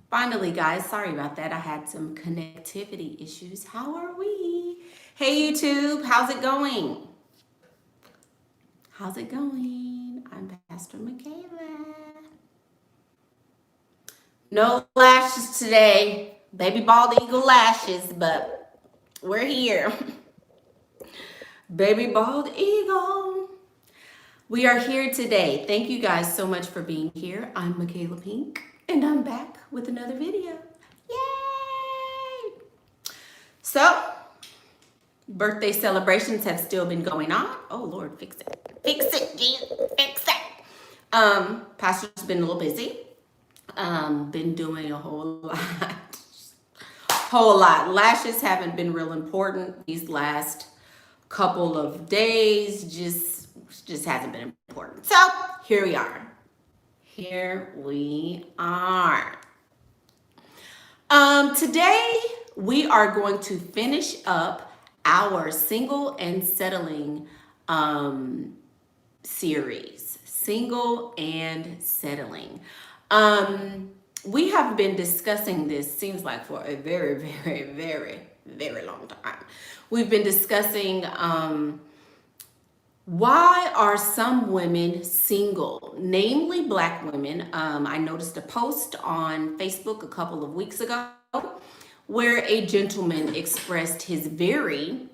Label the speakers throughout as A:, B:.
A: Finally, guys, sorry about that. I had some connectivity issues. How are we? Hey, YouTube, how's it going? How's it going? I'm Pastor Michaela. No lashes today. Baby bald eagle lashes, but we're here. Baby bald eagle. We are here today. Thank you guys so much for being here. I'm Michaela Pink, and I'm back with another video. Yay! So, birthday celebrations have still been going on. Oh Lord, fix it. Fix it, Jesus. Fix it. Pastor's been a little busy. Been doing a whole lot. Whole lot. Lashes haven't been real important these last couple of days. Just hasn't been important. So here we are. Here we are. Today we are going to finish up our single and settling series. Single and settling. We have been discussing this, seems like, for a very, very, very, very long time. We've been discussing why are some women single, namely Black women. I noticed a post on Facebook a couple of weeks ago where a gentleman expressed his very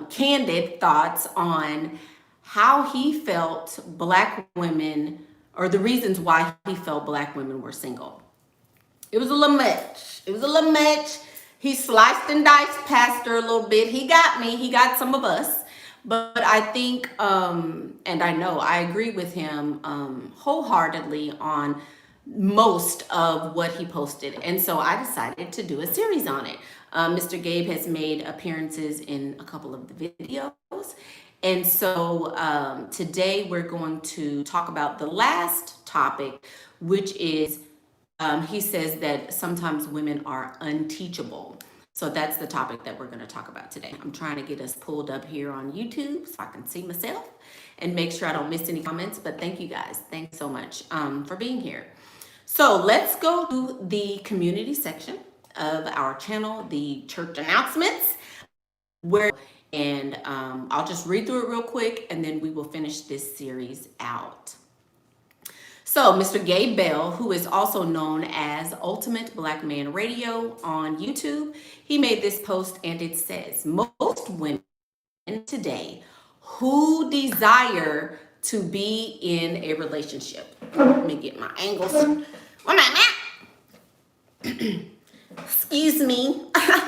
A: candid thoughts on how he felt Black women, or the reasons why he felt Black women were single. It was a little much. It was a little much. He sliced and diced Pastor a little bit. He got me. He got some of us. But I think, and I know, I agree with him wholeheartedly on most of what he posted. And so I decided to do a series on it. Mr. Gabe has made appearances in a couple of the videos. And so today we're going to talk about the last topic, which is he says that sometimes women are unteachable. So that's the topic that we're going to talk about today. I'm trying to get us pulled up here on YouTube so I can see myself and make sure I don't miss any comments. But thank you guys. Thanks so much for being here. So let's go to the community section of our channel, the church announcements, and I'll just read through it real quick and then we will finish this series out. So Mr. Gabe Bell, who is also known as Ultimate Black Man Radio on YouTube, he made this post and it says, most women today who desire to be in a relationship. Let me get my angles. Where am I at? Excuse me. Hey,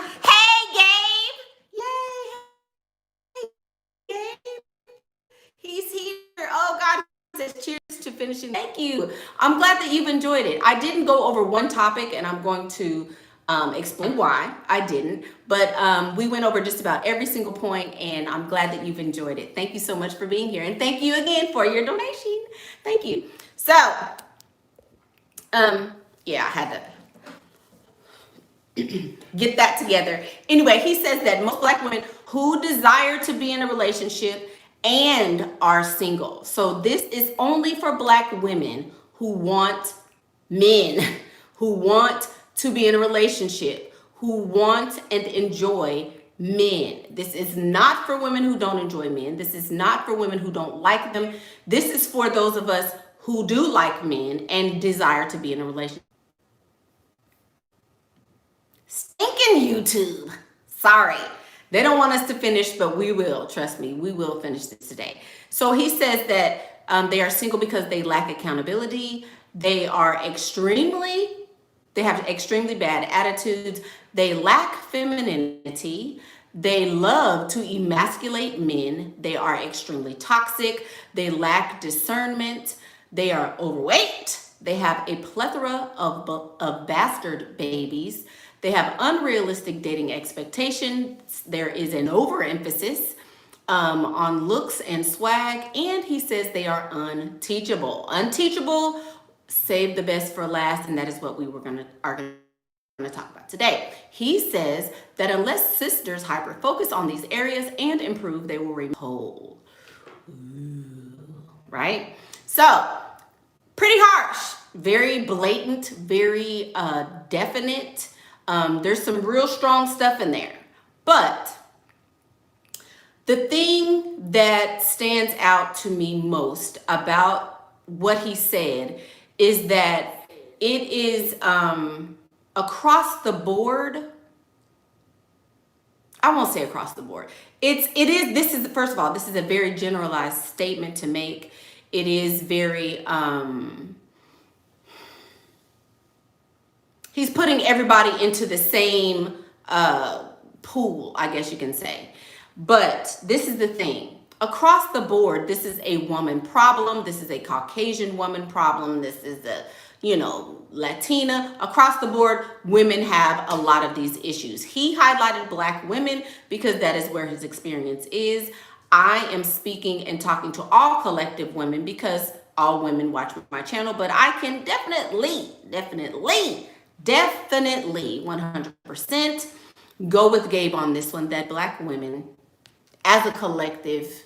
A: Gabe. Yay. Hey, Gabe. He's here. Oh, God. Says cheers to finishing. Thank you. I'm glad that you've enjoyed it. I didn't go over one topic and I'm going to explain why I didn't, but we went over just about every single point and I'm glad that you've enjoyed it. Thank you so much for being here and thank you again for your donation. Thank you. So yeah, I had to get that together. Anyway, he says that most Black women who desire to be in a relationship and are single. So this is only for Black women who want men, who want to be in a relationship, who want and enjoy men. This is not for women who don't enjoy men. This is not for women who don't like them. This is for those of us who do like men and desire to be in a relationship. Stinking YouTube. Sorry. They don't want us to finish, but we will. Trust me, we will finish this today. So he says that they are single because they lack accountability. They have extremely bad attitudes. They lack femininity. They love to emasculate men. They are extremely toxic. They lack discernment. They are overweight. They have a plethora of bastard babies. They have unrealistic dating expectations. There is an overemphasis on looks and swag. And he says they are unteachable. Unteachable, save the best for last. And that is what we are going to talk about today. He says that unless sisters hyper-focus on these areas and improve, they will remain whole. Ooh, right? So, pretty harsh. very blatant, very definite. There's some real strong stuff in there. But the thing that stands out to me most about what he said is that it is across the board. I won't say across the board. This is, first of all, this is a very generalized statement to make. It is very, he's putting everybody into the same pool, I guess you can say. But this is the thing. Across the board, this is a woman problem. This is a Caucasian woman problem. This is a, Latina. Across the board, women have a lot of these issues. He highlighted Black women because that is where his experience is. I am speaking and talking to all collective women because all women watch my channel, but I can definitely 100% go with Gabe on this one, that Black women as a collective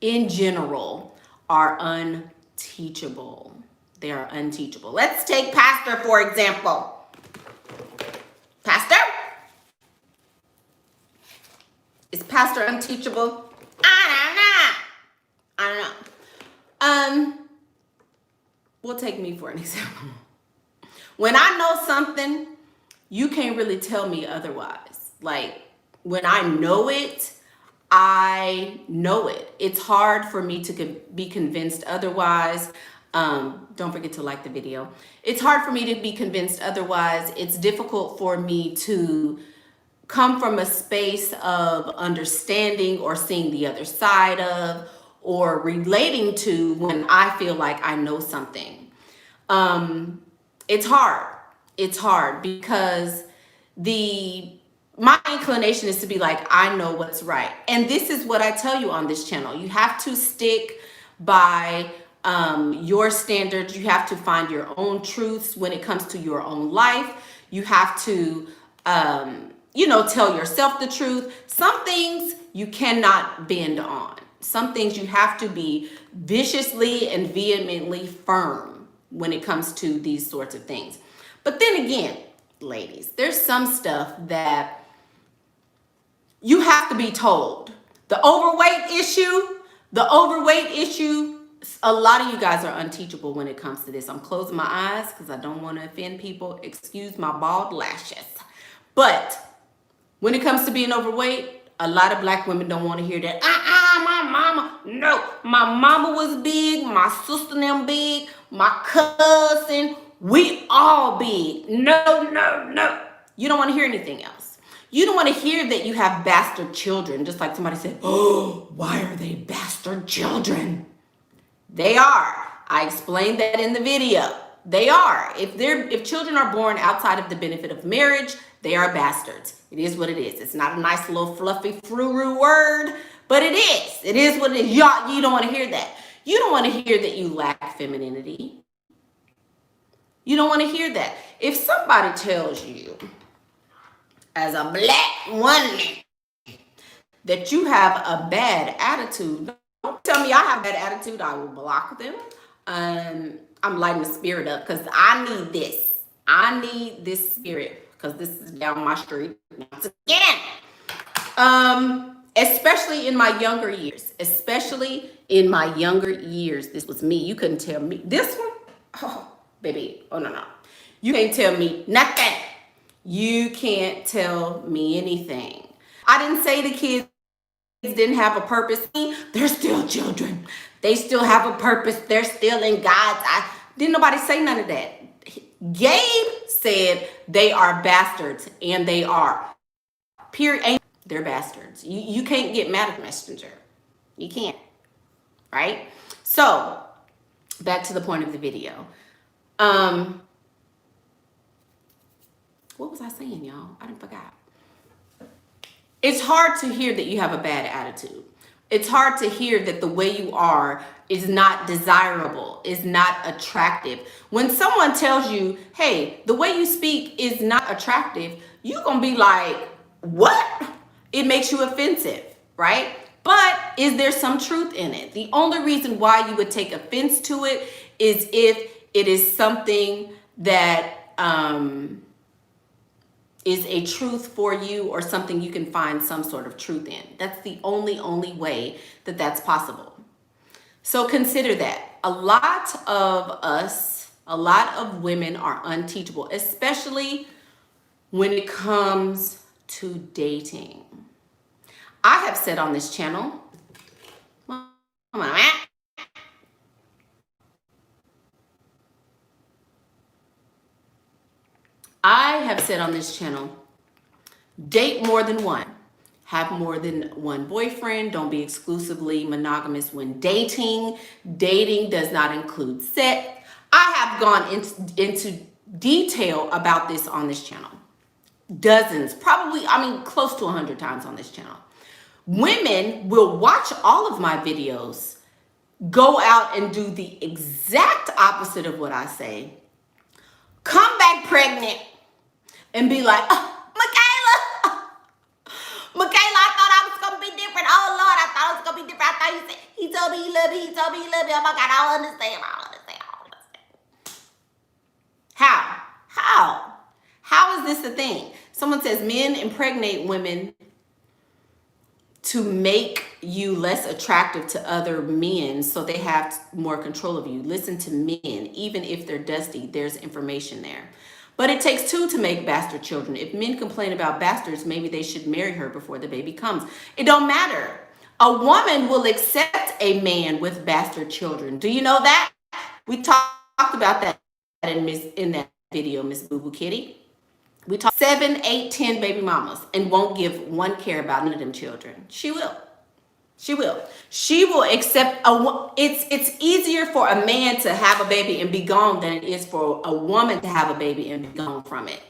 A: in general are unteachable. They are unteachable. Let's take Pastor, for example. Pastor? Is Pastor unteachable? I don't know. We'll take me for an example. When I know something, you can't really tell me otherwise. Like, when I know it, I know it. It's hard for me to be convinced otherwise. Don't forget to like the video. It's hard for me to be convinced otherwise. It's difficult for me to come from a space of understanding or seeing the other side of or relating to when I feel like I know something. It's hard. It's hard because my inclination is to be like, I know what's right. And this is what I tell you on this channel. You have to stick by your standards. You have to find your own truths when it comes to your own life. You have to, tell yourself the truth. Some things you cannot bend on. Some things you have to be viciously and vehemently firm when it comes to these sorts of things. But then again, ladies, there's some stuff that you have to be told. The overweight issue, a lot of you guys are unteachable when it comes to this. I'm closing my eyes because I don't want to offend people. Excuse my bald lashes. But when it comes to being overweight, a lot of Black women don't want to hear that. My mama. No, my mama was big. My sister and them big. My cousin. We all big. No. You don't want to hear anything else. You don't want to hear that you have bastard children. Just like somebody said, oh, why are they bastard children? They are. I explained that in the video. They are. If children are born outside of the benefit of marriage, they are bastards. It is what it is. It's not a nice little fluffy frou-rou word, but it is. It is what it is. Y'all, you don't want to hear that. You don't want to hear that you lack femininity. You don't want to hear that. If somebody tells you, as a Black woman, that you have a bad attitude, don't tell me I have bad attitude. I will block them. I'm lighting the spirit up because I need this. I need this spirit because this is down my street once again. Especially in my younger years. This was me. You couldn't tell me. This one? Oh, baby. Oh, no. You can't tell me nothing. You can't tell me anything. I didn't say the kids didn't have a purpose. They're still children. They still have a purpose. They're still in God's eye. Didn't nobody say none of that. Gabe said they are bastards, and they are. Period. They're bastards. You can't get mad at Messenger. You can't. Right? So, back to the point of the video. What was I saying, y'all? I done forgot. It's hard to hear that you have a bad attitude. It's hard to hear that the way you are is not desirable, is not attractive. When someone tells you, hey, the way you speak is not attractive, you're going to be like, what? It makes you offensive, right? But is there some truth in it? The only reason why you would take offense to it is if it is something that is a truth for you, or something you can find some sort of truth in. That's the only way that that's possible. So consider that. A lot of women are unteachable, especially when it comes to dating. I have said on this channel, date more than one. Have more than one boyfriend. Don't be exclusively monogamous when dating. Dating does not include sex. I have gone into detail about this on this channel. Dozens, probably, close to 100 times on this channel. Women will watch all of my videos, go out and do the exact opposite of what I say, come back pregnant, and be like, oh, Michaela, I thought I was going to be different. Oh, Lord, I thought it was going to be different. I thought you said, he told me he loved me. He told me he loved me. Oh, my God, I don't understand. How is this a thing? Someone says men impregnate women to make you less attractive to other men so they have more control of you. Listen to men. Even if they're dusty, there's information there. But it takes two to make bastard children. If men complain about bastards, maybe they should marry her before the baby comes. It don't matter. A woman will accept a man with bastard children. Do you know that? We talked about that in that video, Miss Boo Boo Kitty. We talked 7, 8, 10 baby mamas and won't give one care about none of them children. She will. She will accept it's easier for a man to have a baby and be gone than it is for a woman to have a baby and be gone from it.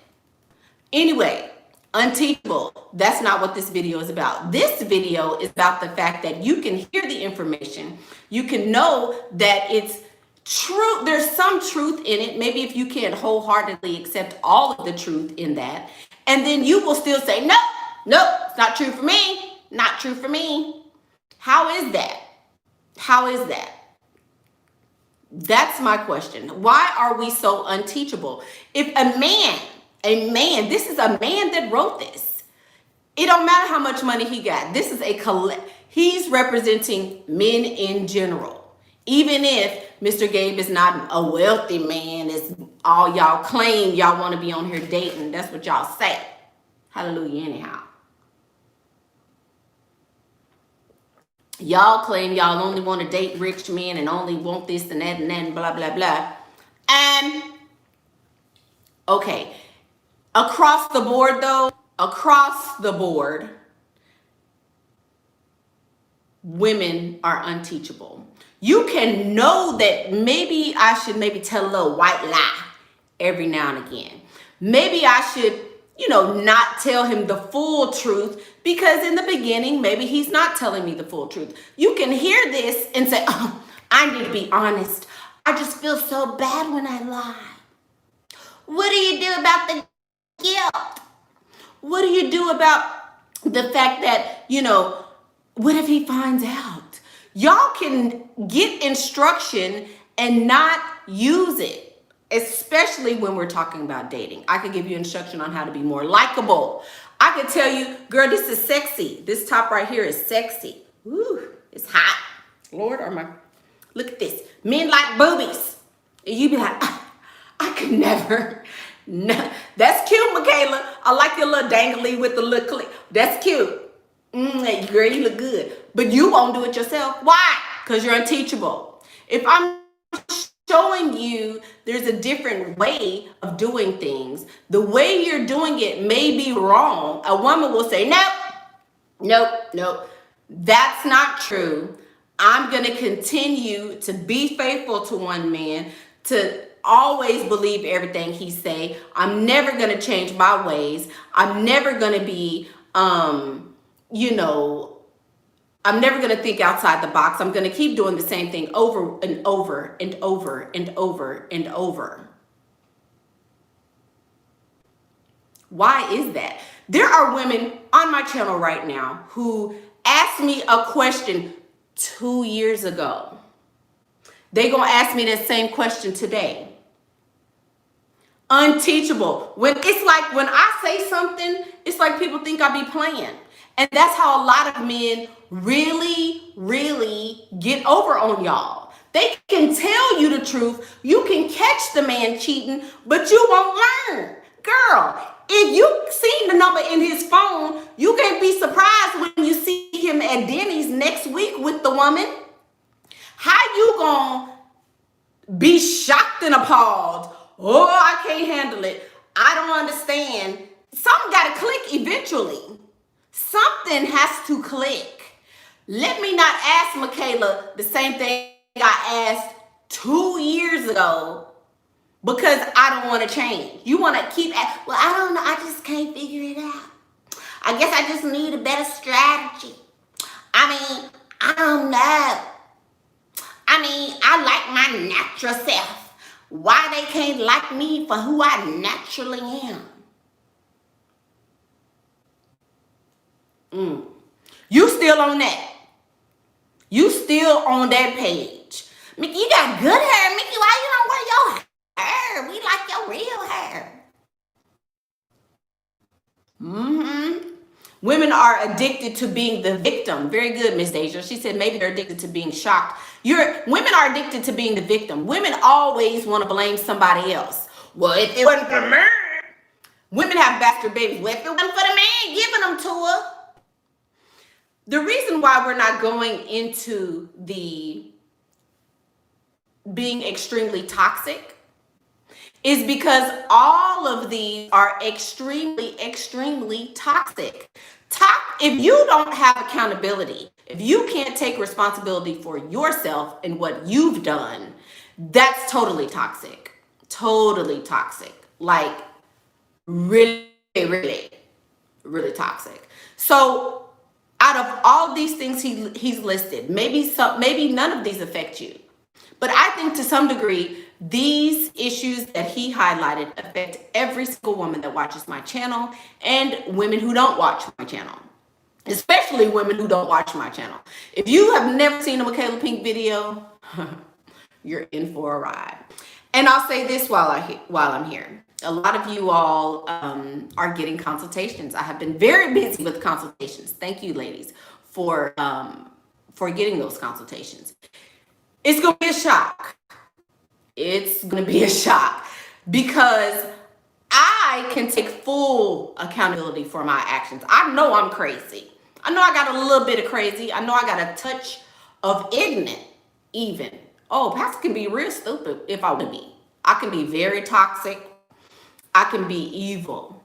A: Anyway, Unteachable, that's not what this video is about. This video is about the fact that you can hear the information. You can know that it's true. There's some truth in it. Maybe if you can't wholeheartedly accept all of the truth in that, and then you will still say, no, it's not true for me. Not true for me. How is that? That's my question. Why are we so unteachable? If a man, this is a man that wrote this. It don't matter how much money he got. This is he's representing men in general. Even if Mr. Gabe is not a wealthy man, as all y'all claim y'all want to be on here dating. That's what y'all say. Hallelujah anyhow. Y'all claim y'all only want to date rich men and only want this and that and blah, blah, blah. Okay. Across the board, women are unteachable. You can know that maybe I should tell a little white lie every now and again. Maybe I should, not tell him the full truth, because in the beginning, maybe he's not telling me the full truth. You can hear this and say, oh, I need to be honest. I just feel so bad when I lie. What do you do about the guilt? What do you do about the fact that, what if he finds out? Y'all can get instruction and not use it. Especially when we're talking about dating. I could give you instruction on how to be more likable. I could tell you, girl, this is sexy. This top right here is sexy. Ooh, it's hot. Lord, look at this. Men like boobies. And you be like, I could never. No. That's cute, Michaela. I like your little dangly with the little clip. That's cute. Girl, you look good. But you won't do it yourself. Why? Because you're unteachable. If I'm showing you there's a different way of doing things, the way you're doing it may be wrong. A woman will say, nope, that's not true. I'm going to continue to be faithful to one man, to always believe everything he say. I'm never going to change my ways. I'm never going to be, I'm never going to think outside the box. I'm going to keep doing the same thing over and over and over and over and over. Why is that? There are women on my channel right now who asked me a question 2 years ago. They're going to ask me that same question today. Unteachable. When it's like when I say something, it's like people think I be playing. And that's how a lot of men really, really get over on y'all. They can tell you the truth. You can catch the man cheating, but you won't learn. Girl, if you seen the number in his phone, you can't be surprised when you see him at Denny's next week with the woman. How you gonna be shocked and appalled? Oh, I can't handle it. I don't understand. Something gotta click eventually. Something has to click. Let me not ask Michaela the same thing I asked 2 years ago because I don't want to change. You want to keep at, well, I don't know. I just can't figure it out. I guess I just need a better strategy. I mean, I don't know. I mean, I like my natural self. Why they can't like me for who I naturally am? You still on that. You still on that page. Mickey, you got good hair. Mickey, why you don't wear your hair? We like your real hair. Women are addicted to being the victim. Very good, Miss Deja. She said maybe they're addicted to being shocked. Women are addicted to being the victim. Women always want to blame somebody else. Well, if it wasn't for the man. Women have bastard babies. Well, if it wasn't for the man giving them to her. The reason why we're not going into the being extremely toxic is because all of these are extremely, extremely toxic. If you don't have accountability, if you can't take responsibility for yourself and what you've done, that's totally toxic. Totally toxic. Like really, really, really toxic. So out of all these things he's listed, maybe none of these affect you. But I think to some degree, these issues that he highlighted affect every single woman that watches my channel and women who don't watch my channel, especially women who don't watch my channel. If you have never seen a Michaela Pink video, you're in for a ride. And I'll say this while I'm here. A lot of you all are getting consultations. I have been very busy with consultations. Thank you, ladies, for getting those consultations. It's going to be a shock. It's going to be a shock because I can take full accountability for my actions. I know I'm crazy. I know I got a little bit of crazy. I know I got a touch of ignorant even. Oh, Pastor can be real stupid if I want to be. I can be very toxic. I can be evil.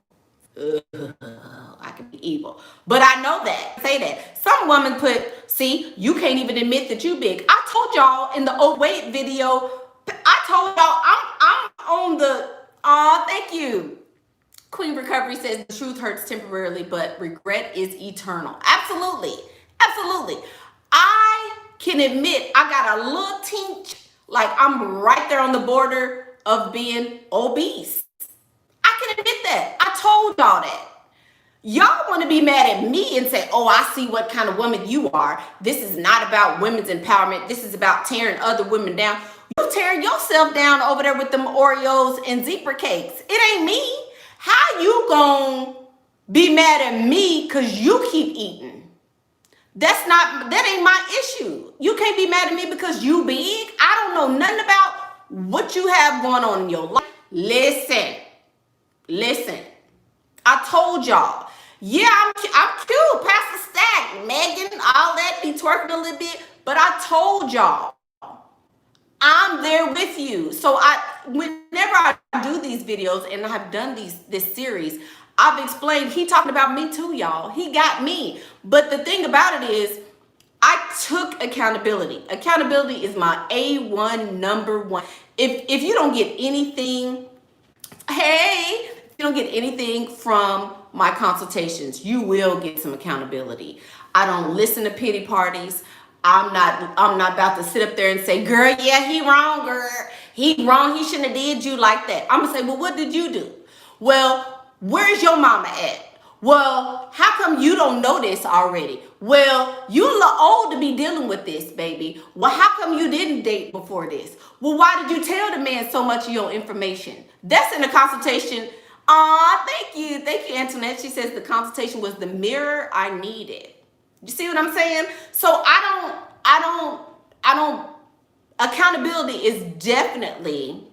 A: I can be evil. But I know that. Say that. Some woman see, you can't even admit that you big. I told y'all in the overweight video, I told y'all I'm on the, thank you. Queen Recovery says the truth hurts temporarily, but regret is eternal. Absolutely. Absolutely. I can admit I got a little tinge, like I'm right there on the border of being obese. I can admit that. I told y'all that. Y'all want to be mad at me and say, oh, I see what kind of woman you are. This is not about women's empowerment. This is about tearing other women down. You tearing yourself down over there with them Oreos and zebra cakes. It ain't me. How you gonna be mad at me because you keep eating? That ain't my issue. You can't be mad at me because you big. I don't know nothing about what you have going on in your life. Listen. I told y'all. Yeah, I'm cute. Pastor Stack, Megan, all that, be twerking a little bit. But I told y'all, I'm there with you. So whenever I do these videos and I have done this series, I've explained, he talking about me too, y'all. He got me. But the thing about it is, I took accountability. Accountability is my A1 number one. If you don't get anything, if you don't get anything from my consultations, you will get some accountability. I don't listen to pity parties. I'm not about to sit up there and say, girl, yeah, he wrong, girl. He wrong. He shouldn't have did you like that. I'm gonna say, well, what did you do? Well, where's your mama at? Well, how come you don't know this already? Well, you a little old to be dealing with this, baby. Well, how come you didn't date before this? Well, why did you tell the man so much of your information? That's in the consultation. Aw, thank you. Thank you, Antoinette. She says the consultation was the mirror I needed. You see what I'm saying? So I don't, accountability is definitely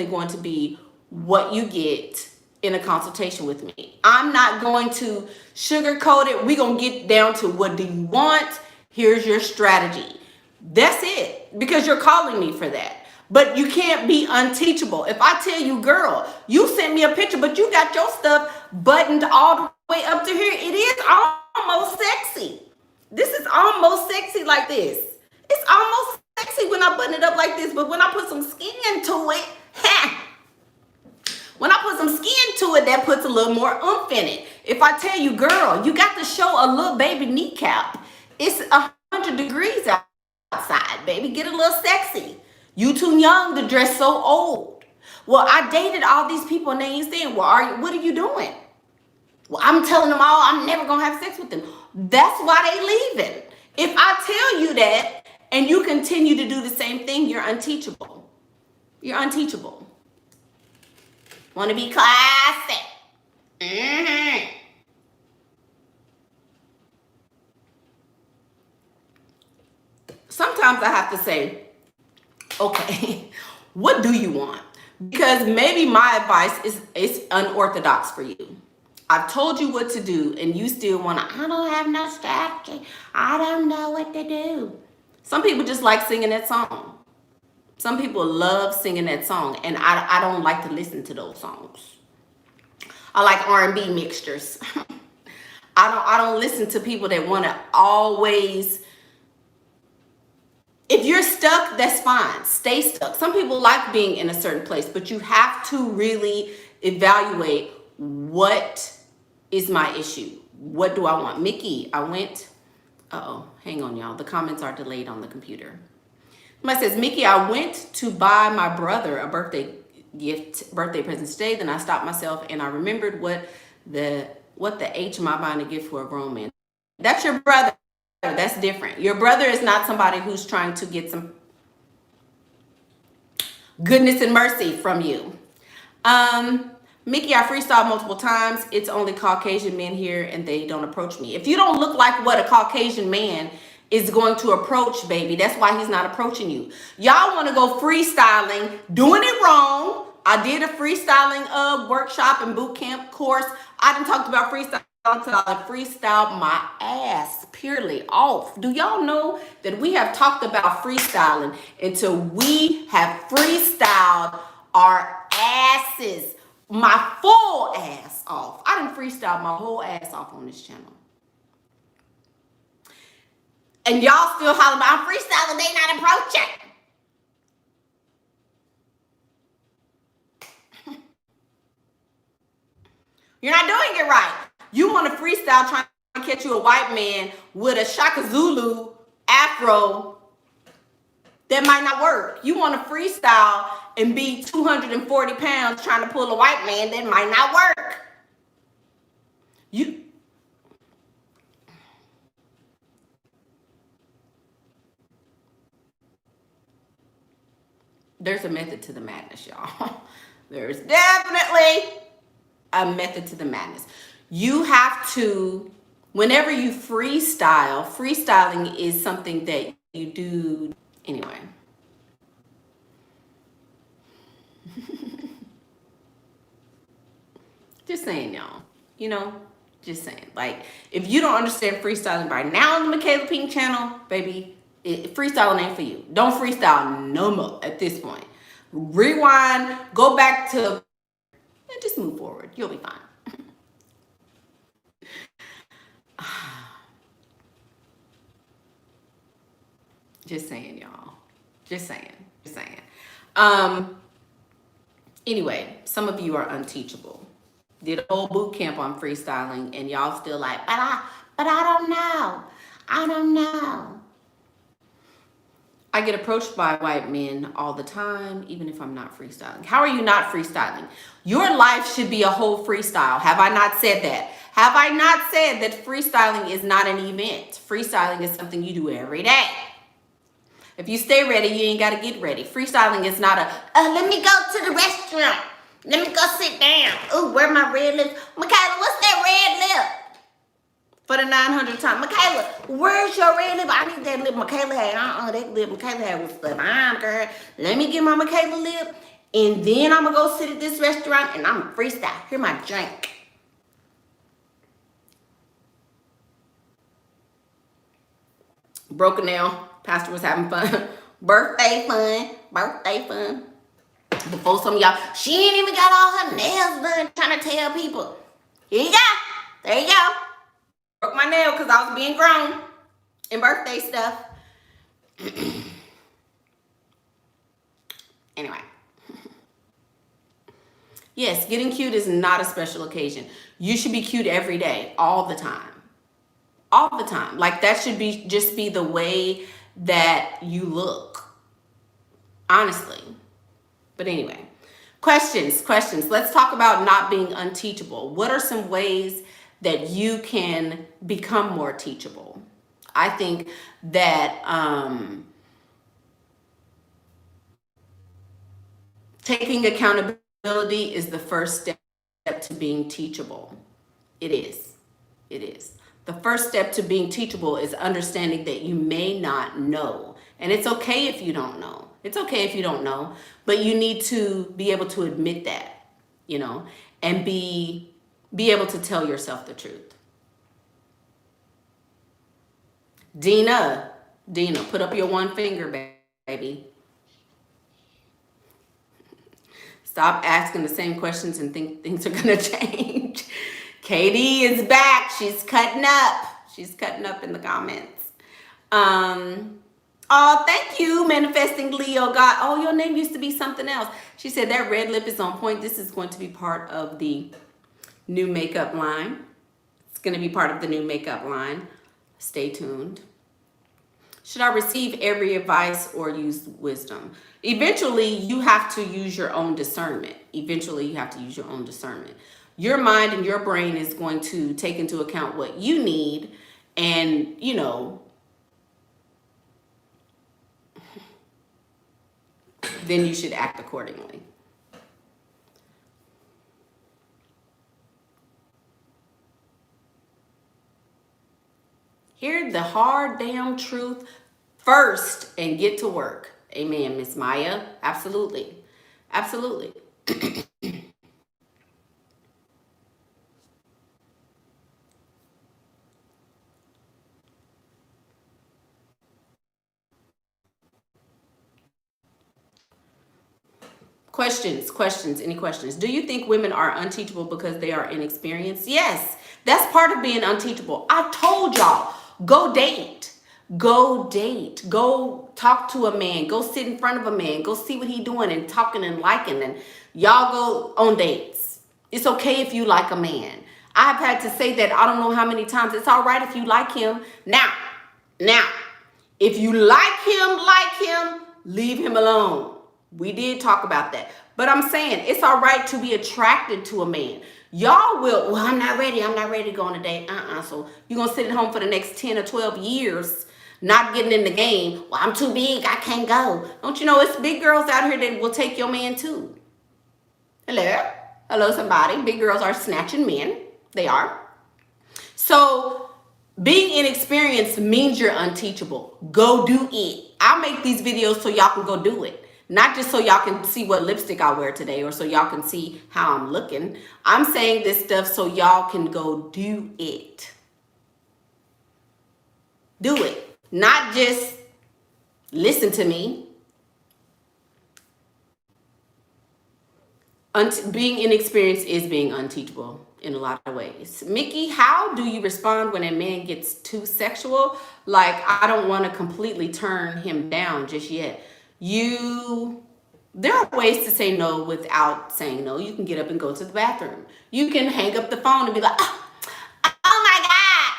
A: going to be what you get in a consultation with me. I'm not going to sugarcoat it. We're going to get down to what do you want? Here's your strategy. That's it, because you're calling me for that. But you can't be unteachable. If I tell you, girl, you sent me a picture, but you got your stuff buttoned all the way up to here, it is almost sexy. This is almost sexy like this. It's almost sexy when I button it up like this, but when I put some skin to it, when I put some skin to it, that puts a little more oomph in it. If I tell you, girl, you got to show a little baby kneecap. It's 100 degrees outside, baby. Get a little sexy. You too young to dress so old. Well, I dated all these people and they ain't saying, well, what are you doing? Well, I'm telling them all I'm never going to have sex with them. That's why they leaving. If I tell you that and you continue to do the same thing, you're unteachable. You're unteachable. Want to be classy. Sometimes I have to say, okay, what do you want? Because maybe my advice is unorthodox for you. I've told you what to do and you still want to, I don't have no strategy. I don't know what to do. Some people just like singing that song. Some people love singing that song, and I don't like to listen to those songs. I like R&B mixtures. I don't listen to people that want to always. If you're stuck, that's fine. Stay stuck. Some people like being in a certain place, but you have to really evaluate, what is my issue? What do I want? Mickey, I went. Hang on, y'all. The comments are delayed on the computer. Somebody says, Mickey, I went to buy my brother a birthday present today. Then I stopped myself and I remembered what the H am I buying a gift for a grown man? That's your brother. That's different. Your brother is not somebody who's trying to get some goodness and mercy from you. Mickey, I freestyled multiple times. It's only Caucasian men here and they don't approach me. If you don't look like what a Caucasian man is going to approach, baby, that's why he's not approaching you. Y'all want to go freestyling, doing it wrong. I did a freestyling workshop and boot camp course. I done talked about freestyling until I freestyled my ass purely off. Do y'all know that we have talked about freestyling until we have freestyled our asses, my full ass off? I done freestyled my whole ass off on this channel. And y'all still hollering about, I'm freestyling, they not approaching. You're not doing it right. You want to freestyle trying to catch you a white man with a Shaka Zulu afro. That might not work. You want to freestyle and be 240 pounds trying to pull a white man. That might not work. There's a method to the madness, y'all. There's definitely a method to the madness. You have to, whenever you freestyling is something that you do anyway. Just saying, y'all. You know, just saying. Like, if you don't understand freestyling by now on the Michaela Pink channel, baby, freestyling ain't for you. Don't freestyle no more at this point. Rewind, go back to, and just move forward. You'll be fine. Just saying, y'all. Just saying. Just saying. Anyway, some of you are unteachable. Did a whole boot camp on freestyling, and y'all still like, but I don't know. I don't know. I get approached by white men all the time, even if I'm not freestyling. How are you not freestyling? Your life should be a whole freestyle. Have I not said that? Have I not said that freestyling is not an event? Freestyling is something you do every day. If you stay ready, you ain't got to get ready. Freestyling is not a, let me go to the restaurant. Let me go sit down. Ooh, where my red lips? Michaela, what's that red lip? For the 900th time. Michaela, where's your red lip? I need that lip Michaela had. That lip Michaela had was fine, girl. Let me get my Michaela lip. And then I'm going to go sit at this restaurant and I'm going to freestyle. Here's my drink. Broke a nail. Pastor was having fun. Birthday fun. Birthday fun. Before some of y'all, she ain't even got all her nails done trying to tell people. Here you go. There you go. Broke my nail because I was being grown in birthday stuff. Anyway. Yes, getting cute is not a special occasion. You should be cute every day, all the time. All the time. Like that should be just be the way that you look. Honestly. But anyway. Questions. Let's talk about not being unteachable. What are some ways that you can become more teachable? I think that taking accountability is the first step to being teachable. It is. The first step to being teachable is understanding that you may not know. And it's okay if you don't know. But you need to be able to admit that, and be able to tell yourself the truth. Dina, put up your one finger, baby. Stop asking the same questions and think things are going to change. Katie is back. She's cutting up in the comments. Oh, thank you, Manifesting Leo God. Oh, your name used to be something else. She said that red lip is on point. This is going to be part of the new makeup line. It's going to be part of the new makeup line. Stay tuned. Should I receive every advice or use wisdom? Eventually, you have to use your own discernment. Your mind and your brain is going to take into account what you need, and, then you should act accordingly. Hear the hard damn truth first and get to work. Amen, Miss Maya. Absolutely. Questions, any questions? Do you think women are unteachable because they are inexperienced? Yes, that's part of being unteachable. I told y'all, go date. Go talk to a man. Go sit in front of a man. Go see what he doing and talking and liking, and y'all go on dates. It's okay if you like a man. I've had to say that I don't know how many times. It's all right if you like him. Now, if you like him, leave him alone. We did talk about that. But I'm saying it's all right to be attracted to a man. Y'all will, well, I'm not ready to go on a date. So you're going to sit at home for the next 10 or 12 years, not getting in the game. Well, I'm too big. I can't go. Don't you know it's big girls out here that will take your man too? Hello, somebody. Big girls are snatching men. They are. So being inexperienced means you're unteachable. Go do it. I make these videos so y'all can go do it. Not just so y'all can see what lipstick I wear today or so y'all can see how I'm looking. I'm saying this stuff so y'all can go do it. Do it. Not just listen to me. Being inexperienced is being unteachable in a lot of ways. Mickey, how do you respond when a man gets too sexual? Like, I don't want to completely turn him down just yet. There are ways to say no without saying no. You can get up and go to the bathroom. You can hang up the phone and be like, oh my God,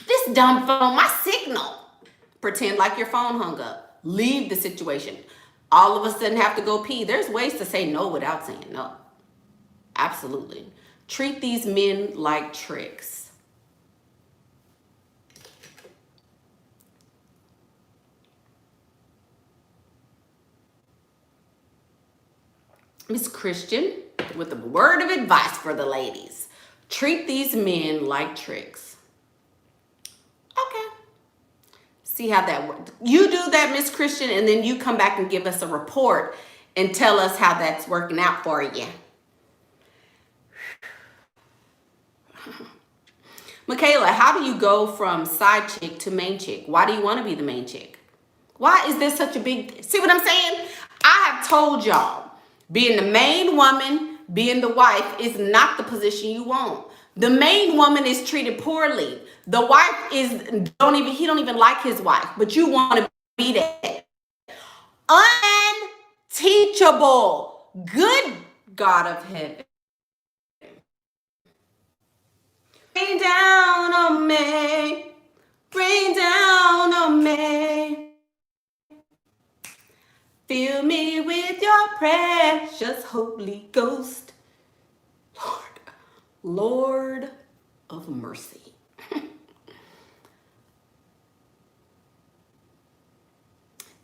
A: this dumb phone, my signal. Pretend like your phone hung up. Leave the situation. All of us didn't have to go pee. There's ways to say no without saying no. Absolutely. Treat these men like tricks. Miss Christian with a word of advice for the ladies. Treat these men like tricks. Okay. See how that works. You do that, Miss Christian, and then you come back and give us a report and tell us how that's working out for you. Michaela, how do you go from side chick to main chick? Why do you want to be the main chick? Why is this such a big... See what I'm saying? I have told y'all, being the main woman, being the wife is not the position you want. The main woman is treated poorly. The wife is, he don't even like his wife, but you want to be that. Unteachable. Good God of heaven. Rain down on me. Rain down on me. Fill me with your precious Holy Ghost. Lord of mercy.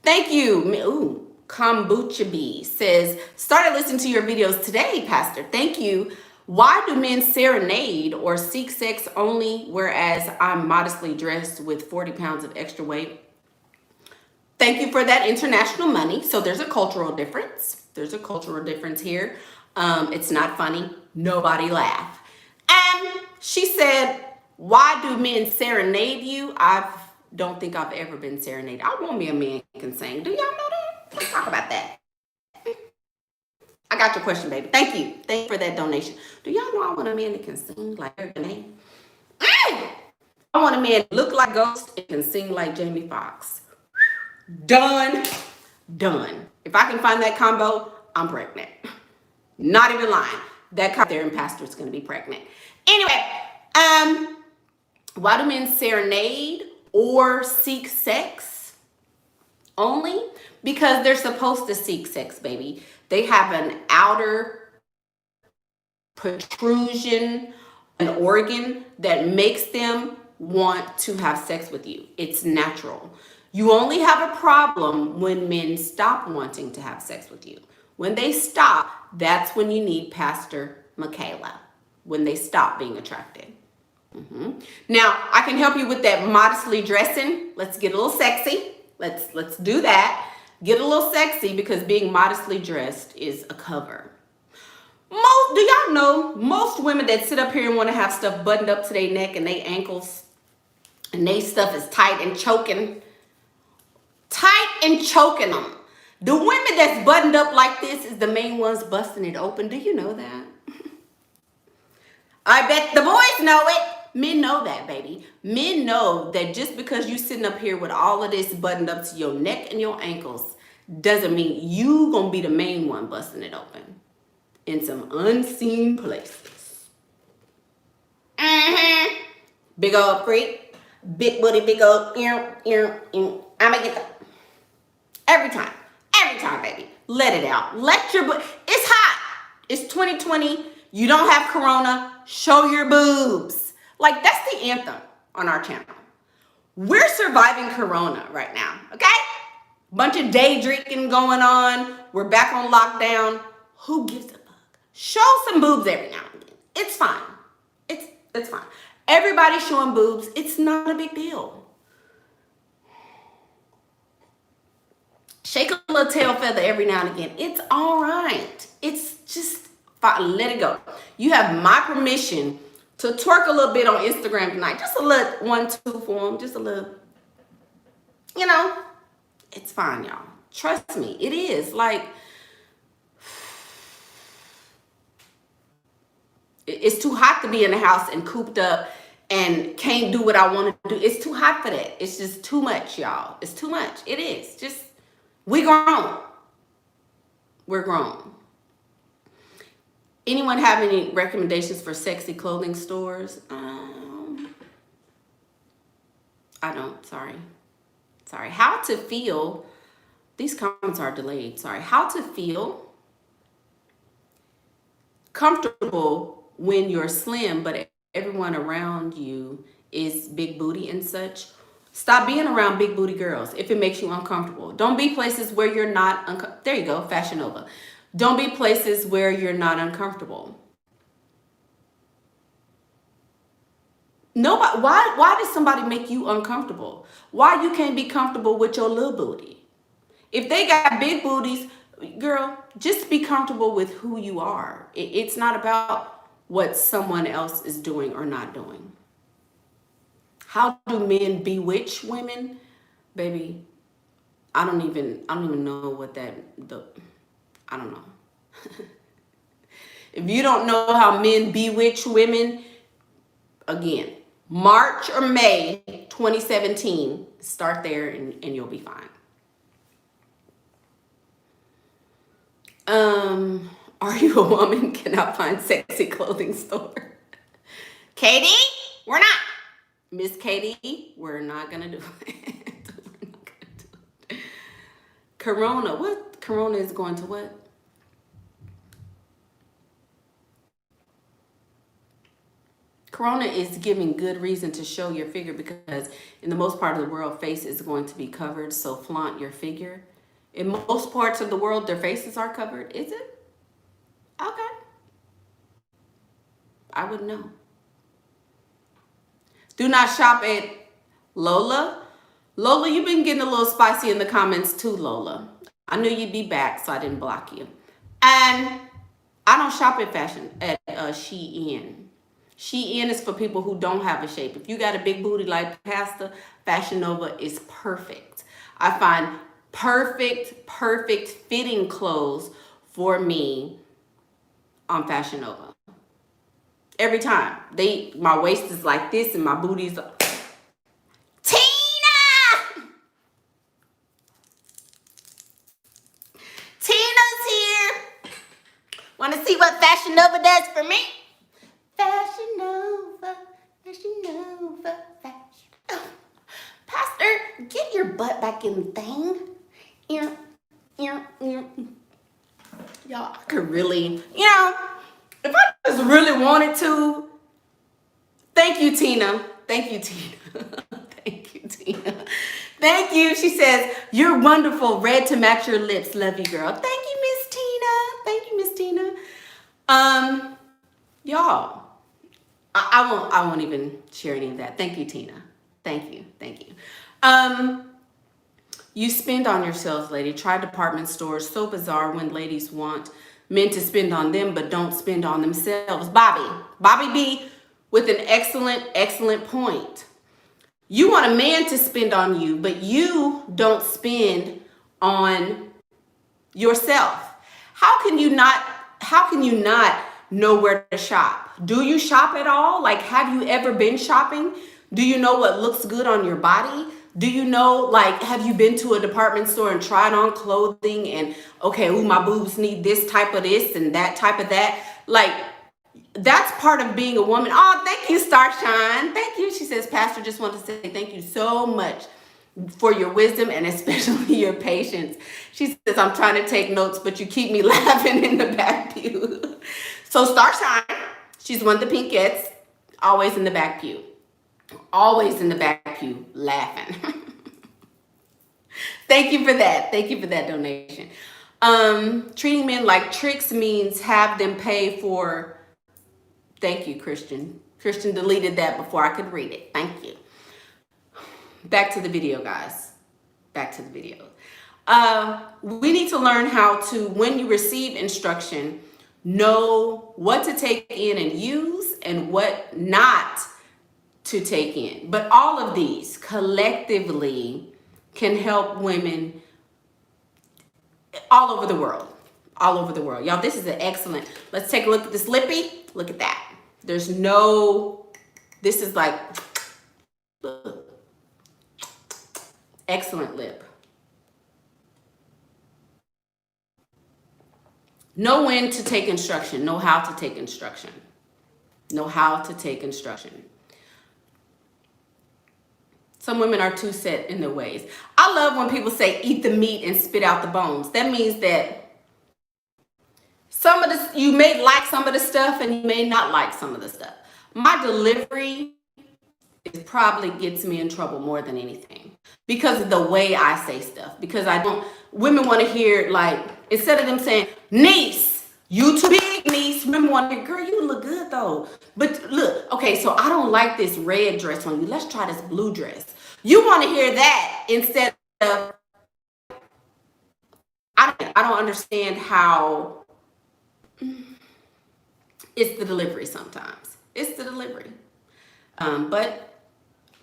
A: Thank you. Ooh, Kombucha Bee says, started listening to your videos today, Pastor. Thank you. Why do men serenade or seek sex only, whereas I'm modestly dressed with 40 pounds of extra weight? Thank you for that international money. So there's a cultural difference. There's a cultural difference here. It's not funny. Nobody laugh. And she said, why do men serenade you? I don't think I've ever been serenaded. I want me a man who can sing. Do y'all know that? Let's talk about that. I got your question, baby. Thank you. Thank you for that donation. Do y'all know I want a man that can sing like Renee? I want a man that look like Ghost and can sing like Jamie Foxx. Done. Done. If I can find that combo, I'm pregnant. Not even lying. That combo there and Pastor is going to be pregnant. Anyway, why do men serenade or seek sex only? Because they're supposed to seek sex, baby. They have an outer protrusion, an organ that makes them want to have sex with you. It's natural. You only have a problem when men stop wanting to have sex with you. When they stop, that's when you need Pastor MICHAELA. When they stop being attracted. Now, I can help you with that modestly dressing. Let's get a little sexy. Let's do that. Get a little sexy, because being modestly dressed is a cover. Do y'all know most women that sit up here and want to have stuff buttoned up to their neck and their ankles, and they stuff is tight and choking them. The women that's buttoned up like this is the main ones busting it open. Do you know that? I bet the boys know it. Men know that, baby. Men know that just because you sitting up here with all of this buttoned up to your neck and your ankles doesn't mean you gonna be the main one busting it open in some unseen places. Big old freak, big booty, big old I'ma get them every time, baby. Let it out. Let your it's hot. It's 2020. You don't have corona. Show your boobs. Like, that's the anthem on our channel. We're surviving corona right now, okay? Bunch of day drinking going on. We're back on lockdown. Who gives a fuck? Show some boobs every now and then. It's fine. It's fine. Everybody's showing boobs. It's not a big deal. Shake a little tail feather every now and again. It's all right. It's just fine. Let it go. You have my permission to twerk a little bit on Instagram tonight. Just a little 1-2 for them. Just a little, it's fine, y'all. Trust me, it is. Like, it's too hot to be in the house and cooped up and can't do what I want to do. It's too hot for that. It's just too much, y'all. It's too much. It is. Just, we grown. We're grown. Anyone have any recommendations for sexy clothing stores? I don't, sorry. sorry, how to feel, these comments are delayed, sorry, how to feel comfortable when you're slim, but everyone around you is big booty and such. Stop being around big booty girls if it makes you uncomfortable. Don't be places where you're not, there you go, Fashion Nova. Don't be places where you're not uncomfortable. Nobody, why does somebody make you uncomfortable? Why you can't be comfortable with your little booty? If they got big booties, girl, just be comfortable with who you are. It's not about what someone else is doing or not doing. How do men bewitch women? Baby, I don't even know what I don't know. If you don't know how men bewitch women, again, March or May 2017, start there and you'll be fine. Are you a woman? Cannot find sexy clothing store. Katie, we're not. Miss Katie, we're not gonna do it. We're not gonna do it. Corona, what? Corona is going to what? Corona is giving good reason to show your figure because in the most part of the world, face is going to be covered, so flaunt your figure. In most parts of the world, their faces are covered. Is it? Okay. I wouldn't know. Do not shop at Lola. Lola, you've been getting a little spicy in the comments too, Lola. I knew you'd be back, so I didn't block you. And I don't shop at Shein. Shein is for people who don't have a shape. If you got a big booty like Pastor, Fashion Nova is perfect. I find perfect fitting clothes for me on Fashion Nova. Every time. My waist is like this and my booty's like, Tina! Tina's here. Want to see what Fashion Nova does for me? Fashion Nova, Fashion Nova, Fashion Nova. Pastor, get your butt back in the thing. Y'all, I could really, if I just really wanted to. Thank you, Tina. Thank you, Tina. Thank you, Tina. Thank you. She says, you're wonderful. Red to match your lips. Love you, girl. Thank you, Miss Tina. Thank you, Miss Tina. Y'all, I won't even share any of that. Thank you, Tina. Thank you. You spend on yourselves, lady. Try department stores. So bizarre when ladies want men to spend on them, but don't spend on themselves. Bobby B with an excellent point. You want a man to spend on you, but you don't spend on yourself. How can you not know where to shop? Do you shop at all? Like, have you ever been shopping? Do you know what looks good on your body? Do you know, like, have you been to a department store and tried on clothing and, okay, ooh, my boobs need this type of this and that type of that? Like, that's part of being a woman. Oh, thank you, Starshine. Thank you. She says, Pastor, just want to say thank you so much for your wisdom and especially your patience. She says, I'm trying to take notes, but you keep me laughing in the back pew. So Starshine, she's one of the pinkettes, always in the back pew. Always in the back pew, laughing. Thank you for that. Thank you for that donation. Treating men like tricks means have them pay for. Thank you, Christian. Christian deleted that before I could read it. Thank you. Back to the video, guys. Back to the video. We need to learn how to, when you receive instruction, know what to take in and use and what not to take in. But all of these collectively can help women all over the world. All over the world. Y'all, this is an excellent. Let's take a look at this lippy. Look at that. There's no, this is like, excellent lip. Know when to take instruction. Know how to take instruction. Know how to take instruction. Some women are too set in their ways. I I love when people say eat the meat and spit out the bones. That means that some of this, you may like some of the stuff and you may not like some of the stuff. My delivery probably gets me in trouble more than anything because of the way I say stuff. Because I don't, women want to hear, like, instead of them saying, niece, you too big, niece, women want to hear, girl, you look good though. But look, okay, so I don't like this red dress on you. Let's try this blue dress. You want to hear that instead of, I don't understand how it's the delivery sometimes. It's the delivery. But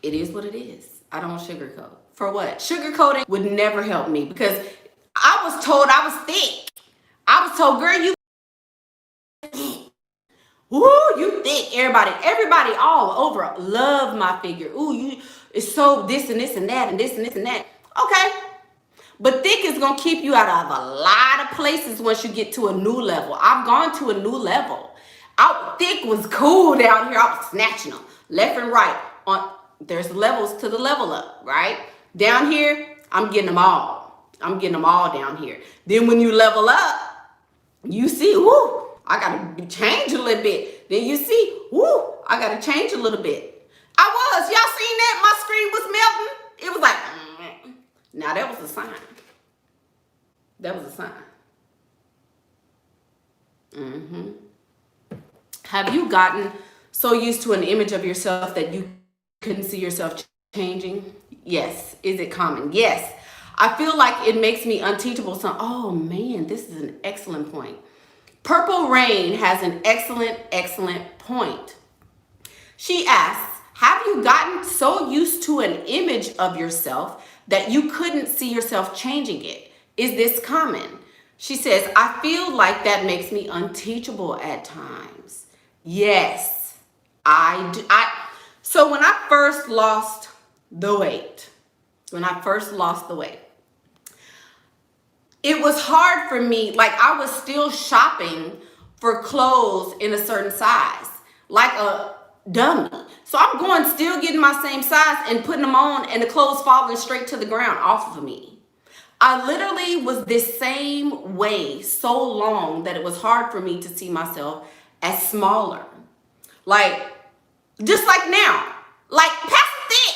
A: it is what it is. I don't sugarcoat. For what? Sugarcoating would never help me because I was told I was thick. I was told, girl, you thick. Ooh, you thick. Everybody all over love my figure. Ooh, you it's so this and this and that and this and this and that. Okay. But thick is going to keep you out of a lot of places once you get to a new level. I've gone to a new level. Thick was cool down here. I was snatching them left and right. There's levels to the level up, right? Down here, I'm getting them all. I'm getting them all down here. Then when you level up, you see, whoo, I got to change a little bit. Then you see, whoo, I got to change a little bit. Y'all seen that? My screen was melting. It was like, now that was a sign. That was a sign. Have you gotten so used to an image of yourself that you couldn't see yourself changing? Yes. Is it common? Yes. I feel like it makes me unteachable. So, oh man, this is an excellent point. Purple Rain has an excellent point. She asks, have you gotten so used to an image of yourself that you couldn't see yourself changing it? Is this common? She says, I feel like that makes me unteachable at times. Yes, I do. So when I first lost the weight, it was hard for me. Like, I was still shopping for clothes in a certain size, like a dummy. So I'm going, still getting my same size and putting them on, and the clothes falling straight to the ground off of me. I literally was this same way so long that it was hard for me to see myself as smaller. Like, just like now, like past thick.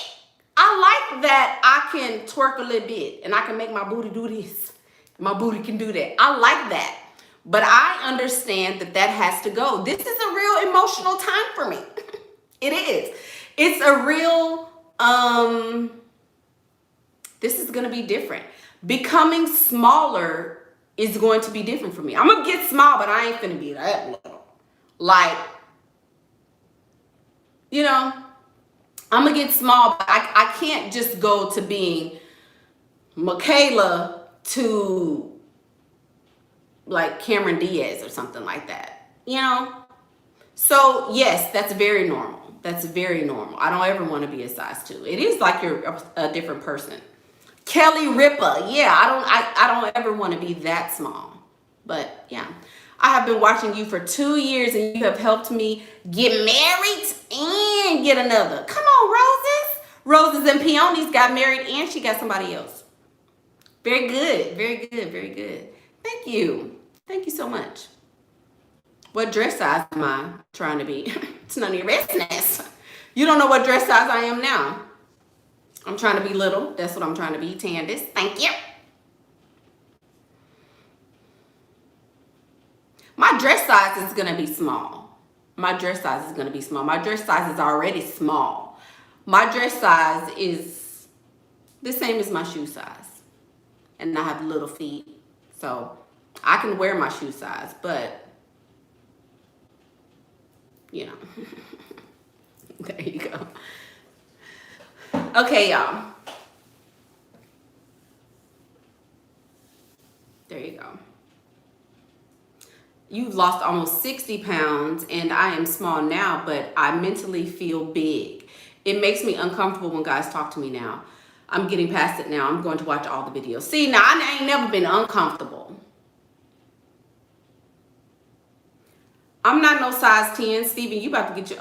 A: I like that I can twerk a little bit and I can make my booty do this. My booty can do that. I like that. But I understand that that has to go. This is a real emotional time for me. It is. It's a real, this is going to be different. Becoming smaller is going to be different for me. I'm going to get small, but I ain't finna be that little. Like, you know, I'm going to get small, but I can't just go to being MICHAELA to like Cameron Diaz or something like that, you know? So yes, that's very normal. That's very normal. I don't ever want to be a size 2. It is like you're a different person. Kelly Ripa, yeah, I don't ever want to be that small. But yeah, I have been watching you for 2 years and you have helped me get married and get another. Come on, Roses. Roses and Peonies got married and she got somebody else. Very good, very good, very good. Thank you. Thank you so much. What dress size am I trying to be? It's none of your business. You don't know what dress size I am now. I'm trying to be little. That's what I'm trying to be. Tandis. Thank you. My dress size is going to be small. My dress size is going to be small. My dress size is already small. My dress size is the same as my shoe size. And I have little feet. So I can wear my shoe size, but you know, there you go. Okay, y'all. There you go. You've lost almost 60 pounds and I am small now, but I mentally feel big. It makes me uncomfortable when guys talk to me now. I'm getting past it now. I'm going to watch all the videos. See, now I ain't never been uncomfortable. I'm not no size 10. Steven, you about to get your,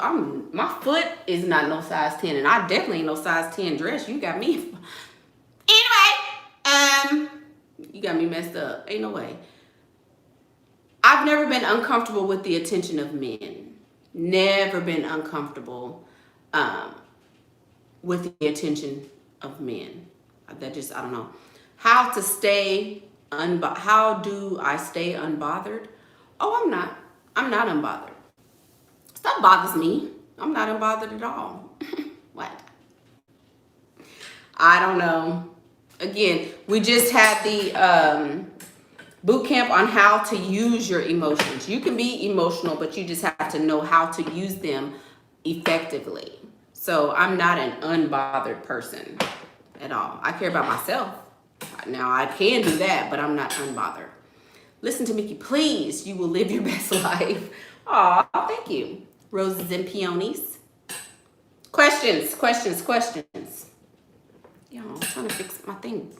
A: my foot is not no size 10. And I definitely ain't no size 10 dress. You got me. Anyway, You got me messed up. Ain't no way. I've never been uncomfortable with the attention of men. Never been uncomfortable with the attention of men. That just, I don't know. How to stay how do I stay unbothered? Oh, I'm not. I'm not unbothered. Stuff bothers me. I'm not unbothered at all. What? I don't know. Again, we just had the boot camp on how to use your emotions. You can be emotional, but you just have to know how to use them effectively. So I'm not an unbothered person at all. I care about myself. Now I can do that, but I'm not unbothered. Listen to Mickey, please. You will live your best life. Aw, thank you. Roses and peonies. Questions. Yo, I'm trying to fix my thing.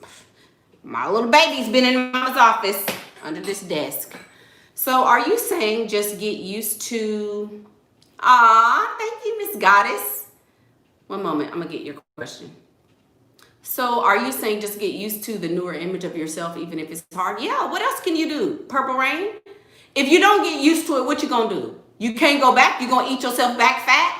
A: My little baby's been in mama's office under this desk. So are you saying just get used to... thank you, Miss Goddess. One moment, I'm gonna get your question. So are you saying just get used to the newer image of yourself even if it's hard? Yeah, what else can you do? Purple Rain? If you don't get used to it, what you gonna do? You can't go back? You gonna eat yourself back fat?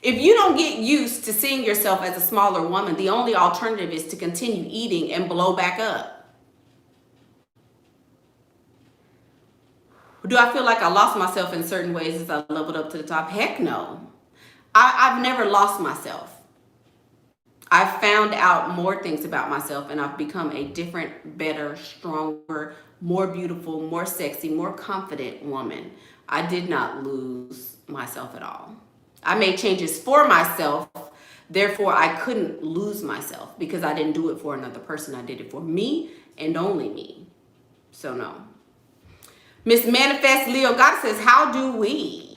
A: If you don't get used to seeing yourself as a smaller woman, the only alternative is to continue eating and blow back up. Do I feel like I lost myself in certain ways as I leveled up to the top? Heck no. I've never lost myself. I've found out more things about myself and I've become a different, better, stronger, more beautiful, more sexy, more confident woman. I did not lose myself at all. I made changes for myself. Therefore, I couldn't lose myself because I didn't do it for another person. I did it for me and only me. So no. Miss Manifest Leo God says, how do we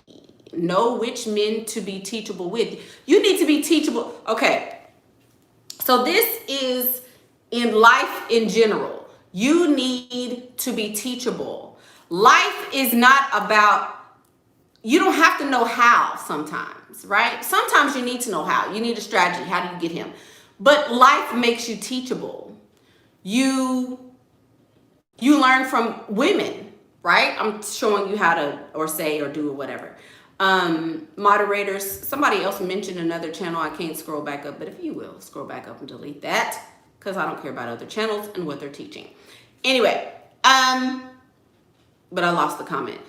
A: know which men to be teachable with? You need to be teachable. Okay. So this is in life in general. You need to be teachable. Life is not about, you don't have to know how sometimes, right? Sometimes you need to know how. You need a strategy. How do you get him? But life makes you teachable. You learn from women, right? I'm showing you how to or say or do or whatever. Moderators, somebody else mentioned another channel. I can't scroll back up, but if you will, scroll back up and delete that because I don't care about other channels and what they're teaching. Anyway, but I lost the comment.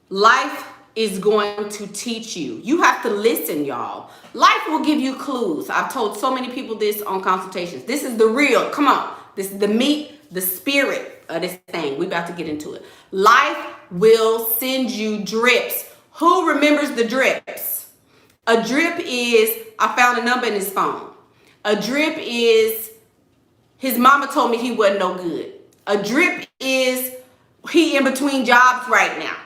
A: Life is going to teach you. You have to listen, y'all. Life will give you clues. I've told so many people this on consultations. This is the real, come on. This is the meat, the spirit of this thing. We about to get into it. Life will send you drips. Who remembers the drips? A drip is, I found a number in his phone. A drip is, his mama told me he wasn't no good. A drip is, he in between jobs right now.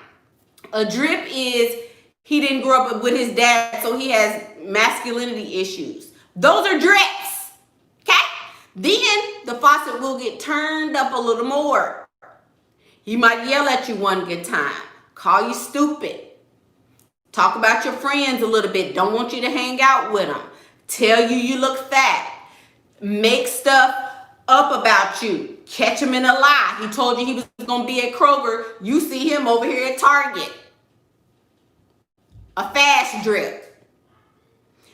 A: A drip is, he didn't grow up with his dad, so he has masculinity issues. Those are drips, okay? Then the faucet will get turned up a little more. He might yell at you one good time, call you stupid. Talk about your friends a little bit. Don't want you to hang out with them. Tell you look fat. Make stuff up about you. Catch him in a lie. He told you he was going to be at Kroger. You see him over here at Target. A fast drip.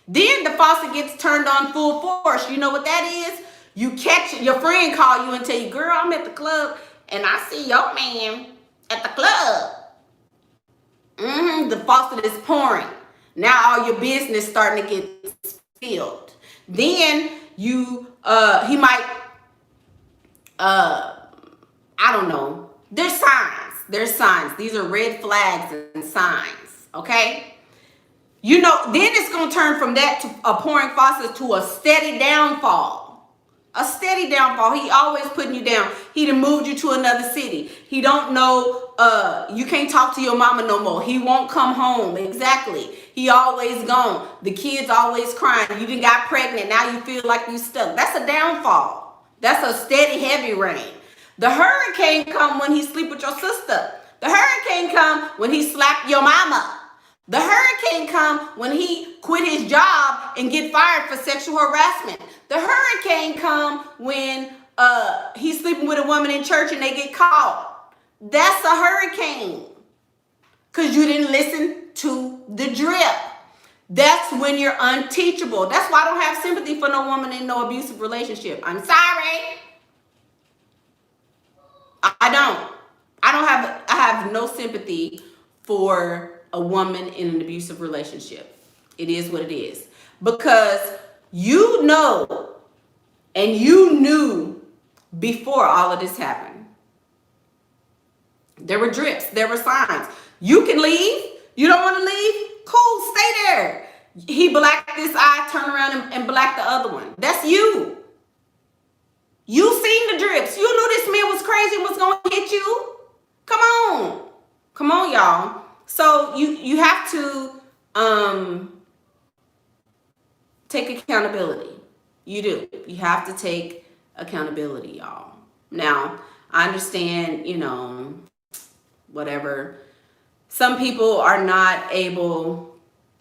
A: Then the faucet gets turned on full force. You know what that is? You catch your friend call you and tell you, girl, I'm at the club and I see your man at the club. The faucet is pouring. Now all your business starting to get spilled. Then you, he might, I don't know. There's signs. There's signs. These are red flags and signs. Okay. You know, then it's going to turn from that to a pouring faucet to a steady downfall. A steady downfall. He always putting you down. He done moved you to another city. He don't know, you can't talk to your mama no more. He won't come home. Exactly. He always gone. The kids always crying. You done got pregnant. Now you feel like you stuck. That's a downfall. That's a steady heavy rain. The hurricane come when he sleep with your sister. The hurricane come when he slap your mama. The hurricane come when he quit his job and get fired for sexual harassment. The hurricane come when he's sleeping with a woman in church and they get caught. That's a hurricane. Because you didn't listen to the drip. That's when you're unteachable. That's why I don't have sympathy for no woman in no abusive relationship. I'm sorry. I don't. I have no sympathy for a woman in an abusive relationship. It is what it is. Because you know, and you knew before all of this happened. There were drips. There were signs. You can leave. You don't want to leave? Cool, stay there. He blacked this eye, turn around and blacked the other one. That's you. You seen the drips. You knew this man was crazy and was going to hit you. Come on. Come on, y'all. So you have to take accountability. You do. You have to take accountability, y'all. Now, I understand, you know, whatever. Some people are not able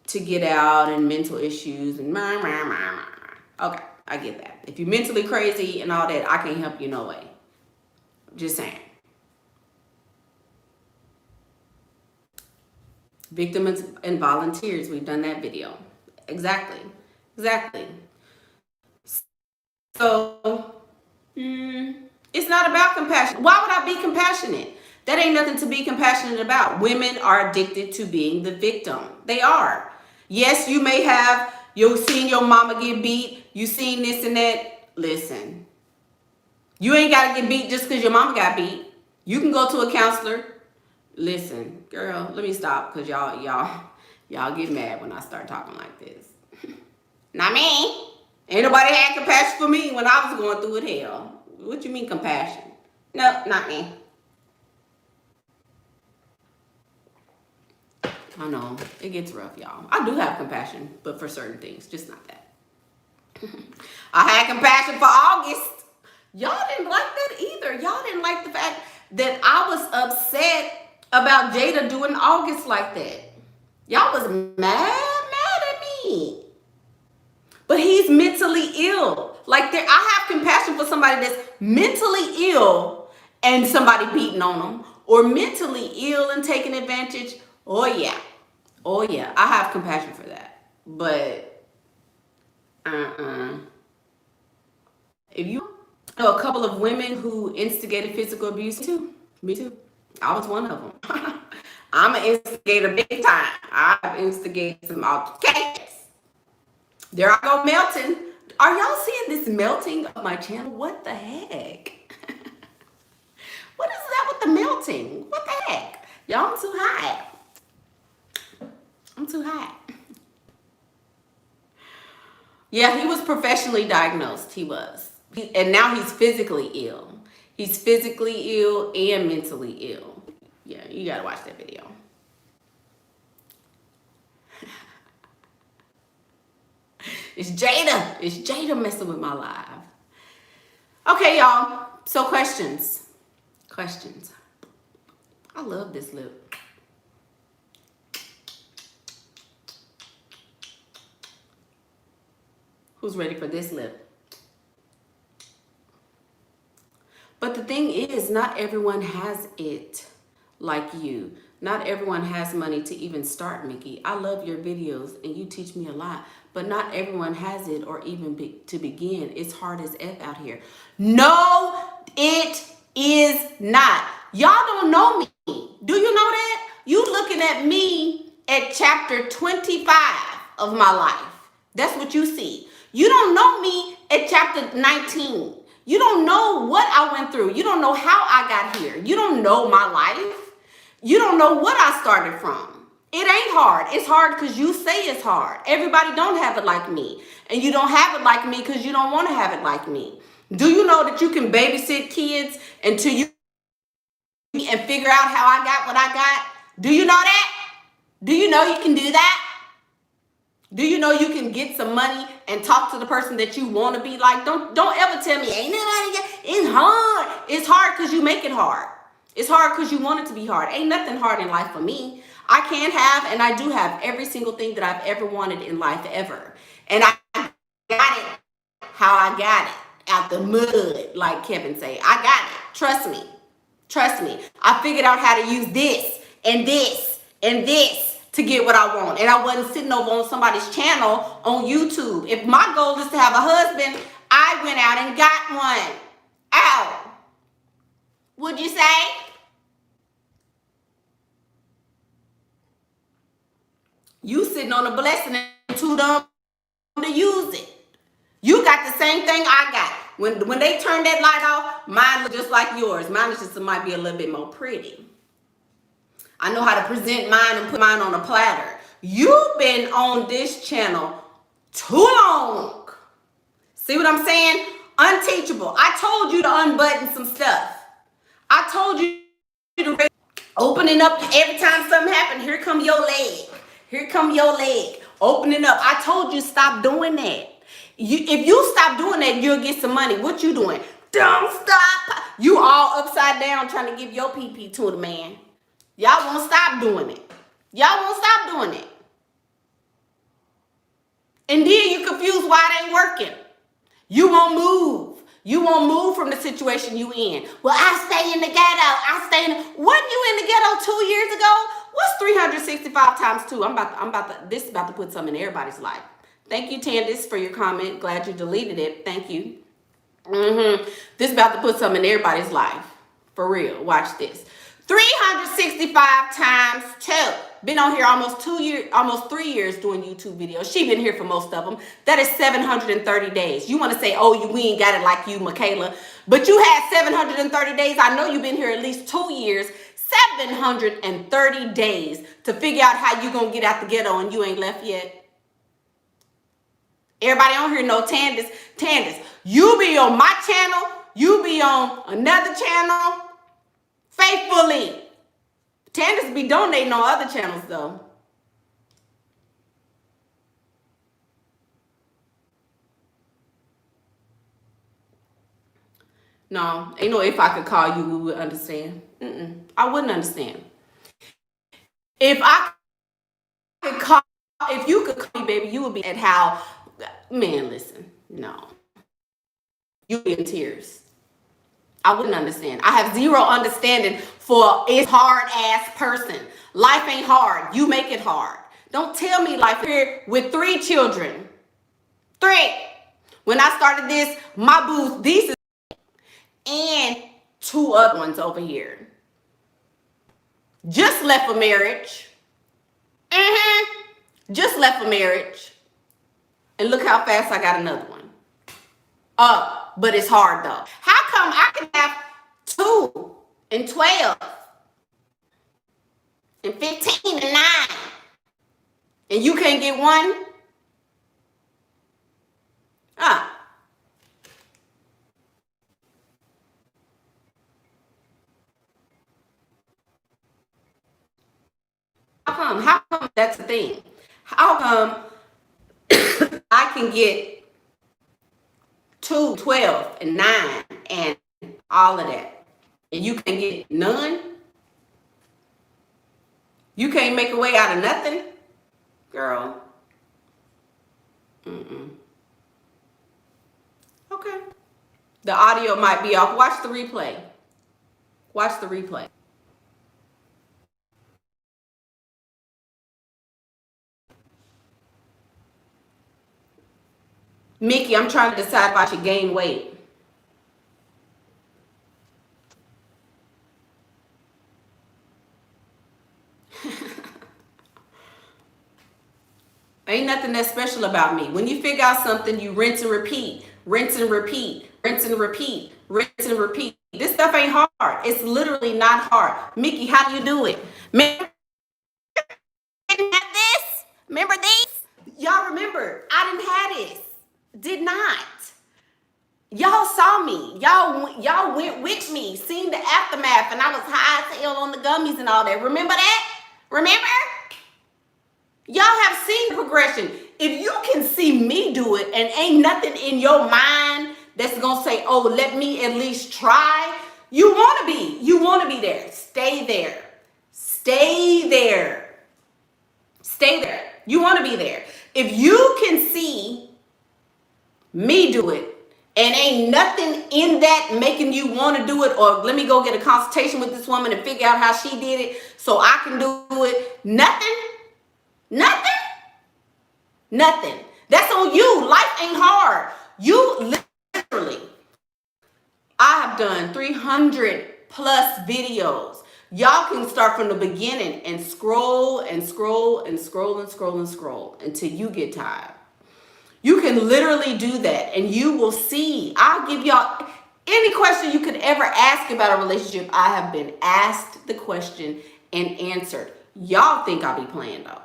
A: to get out and mental issues and okay, I get that. If you're mentally crazy and all that, I can't help you no way. Just saying. Victims and volunteers, we've done that video. Exactly. So, it's not about compassion. Why would I be compassionate? That ain't nothing to be compassionate about. Women are addicted to being the victim. They are. Yes, you may have, you've seen your mama get beat. You seen this and that. Listen, you ain't got to get beat just because your mama got beat. You can go to a counselor. Listen, girl, let me stop because y'all get mad when I start talking like this. Not me. Ain't nobody had compassion for me when I was going through it, hell. What you mean compassion? No, not me. I know, it gets rough, y'all. I do have compassion, but for certain things, just not that. I had compassion for August. Y'all didn't like that either. Y'all didn't like the fact that I was upset about Jada doing August like that. Y'all was mad at me. But he's mentally ill. Like, I have compassion for somebody that's mentally ill and somebody beating on them, or mentally ill and taking advantage. Oh yeah, I have compassion for that. But if you know a couple of women who instigated physical abuse too, me too. I was one of them. I'm an instigator big time. I've instigated some altercations. There I go melting. Are y'all seeing this melting of my channel? What the heck? What is that with the melting? What the heck? Y'all, I'm too hot. I'm too hot. Yeah, he was professionally diagnosed. He was. And now he's physically ill. He's physically ill and mentally ill. Yeah, you gotta watch that video. It's Jada. It's Jada messing with my live. Okay, y'all. So questions. I love this lip. Who's ready for this lip? But the thing is, not everyone has it like you. Not everyone has money to even start, Mickey. I love your videos and you teach me a lot, but not everyone has it or even to begin. It's hard as F out here. No, it is not. Y'all don't know me. Do you know that? You looking at me at chapter 25 of my life. That's what you see. You don't know me at chapter 19. You don't know what I went through. You don't know how I got here. You don't know my life. You don't know what I started from. It ain't hard. It's hard because you say it's hard. Everybody don't have it like me. And you don't have it like me because you don't want to have it like me. Do you know that you can babysit kids until you and figure out how I got what I got? Do you know that? Do you know you can do that? Do you know you can get some money and talk to the person that you want to be like? Don't ever tell me, ain't nobody, it's hard. It's hard because you make it hard. It's hard because you want it to be hard. Ain't nothing hard in life for me. I can have, and I do have every single thing that I've ever wanted in life ever. And I got it how I got it. out the mud, like Kevin say. I got it. Trust me. Trust me. I figured out how to use this and this and this to get what I want. And I wasn't sitting over on somebody's channel on YouTube. If my goal is to have a husband, I went out and got one. Ow. Would you say? You sitting on a blessing and too dumb to use it. You got the same thing I got. When they turn that light off, mine look just like yours. Mine is just might be a little bit more pretty. I know how to present mine and put mine on a platter. You've been on this channel too long. See what I'm saying? Unteachable. I told you to unbutton some stuff. I told you to open it up every time something happened. Here come your leg. Here come your leg. Open it up. I told you stop doing that. If you stop doing that, you'll get some money. What you doing? Don't stop. You all upside down trying to give your PP to the man. Y'all won't stop doing it. Y'all won't stop doing it. And then you confused why it ain't working. You won't move. You won't move from the situation you in. Well, I stay in the ghetto. Wasn't you in the ghetto 2 years ago? What's 365 times 2? This is about to put something in everybody's life. Thank you, Candace, for your comment. Glad you deleted it. Thank you. This is about to put something in everybody's life. For real. Watch this. 365 times 2. Been on here almost 3 years doing YouTube videos. She been here for most of them. That is 730 days. You want to say, oh, we ain't got it like you, Michaela. But you had 730 days. I know you've been here at least 2 years. 730 days to figure out how you going to get out the ghetto and you ain't left yet. Everybody on here know Candace. You be on my channel. You be on another channel. Faithfully. Candace be donating on other channels though. No, ain't no if I could call you, we would understand. I wouldn't understand. If you could call me, baby, you would be at how, man, listen, no. You'd be in tears. I wouldn't understand. I have zero understanding for a hard ass person. Life ain't hard. You make it hard. Don't tell me life here with 3 children. 3. When I started this, my booth, these is and 2 other ones over here. Just left a marriage. Just left a marriage. And look how fast I got another one. But it's hard though. How come I can have 2 and 12 and 15 and 9 and you can't get 1? How come that's the thing? How come I can get 2, 12, and 9 and all of that, and you can get none? You can't make a way out of nothing? Girl. Okay. The audio might be off. Watch the replay. Watch the replay. Mickey, I'm trying to decide if I should gain weight. Ain't nothing that special about me. When you figure out something, you rinse and repeat, rinse and repeat, rinse and repeat, rinse and repeat. This stuff ain't hard. It's literally not hard. Mickey, how do you do it? Remember this? Remember this? Y'all remember, I didn't have this. Did not. Y'all saw me. Y'all went with me, seen the aftermath, and I was high as hell on the gummies and all that. Remember that? Remember? Y'all have seen the progression. If you can see me do it and ain't nothing in your mind that's gonna say, oh, let me at least try, you wanna be there. Stay there. Stay there. Stay there. You wanna be there. If you can see me do it And ain't nothing in that making you want to do it, or let me go get a consultation with this woman and figure out how she did it so I can do it. Nothing. Nothing. Nothing. That's on you. Life ain't hard. You literally, I have done 300 plus videos. Y'all can start from the beginning and scroll and scroll and scroll and scroll and scroll until you get tired. You can literally do that and you will see. I'll give y'all any question you could ever ask about a relationship. I have been asked the question and answered. Y'all think I'll be playing though.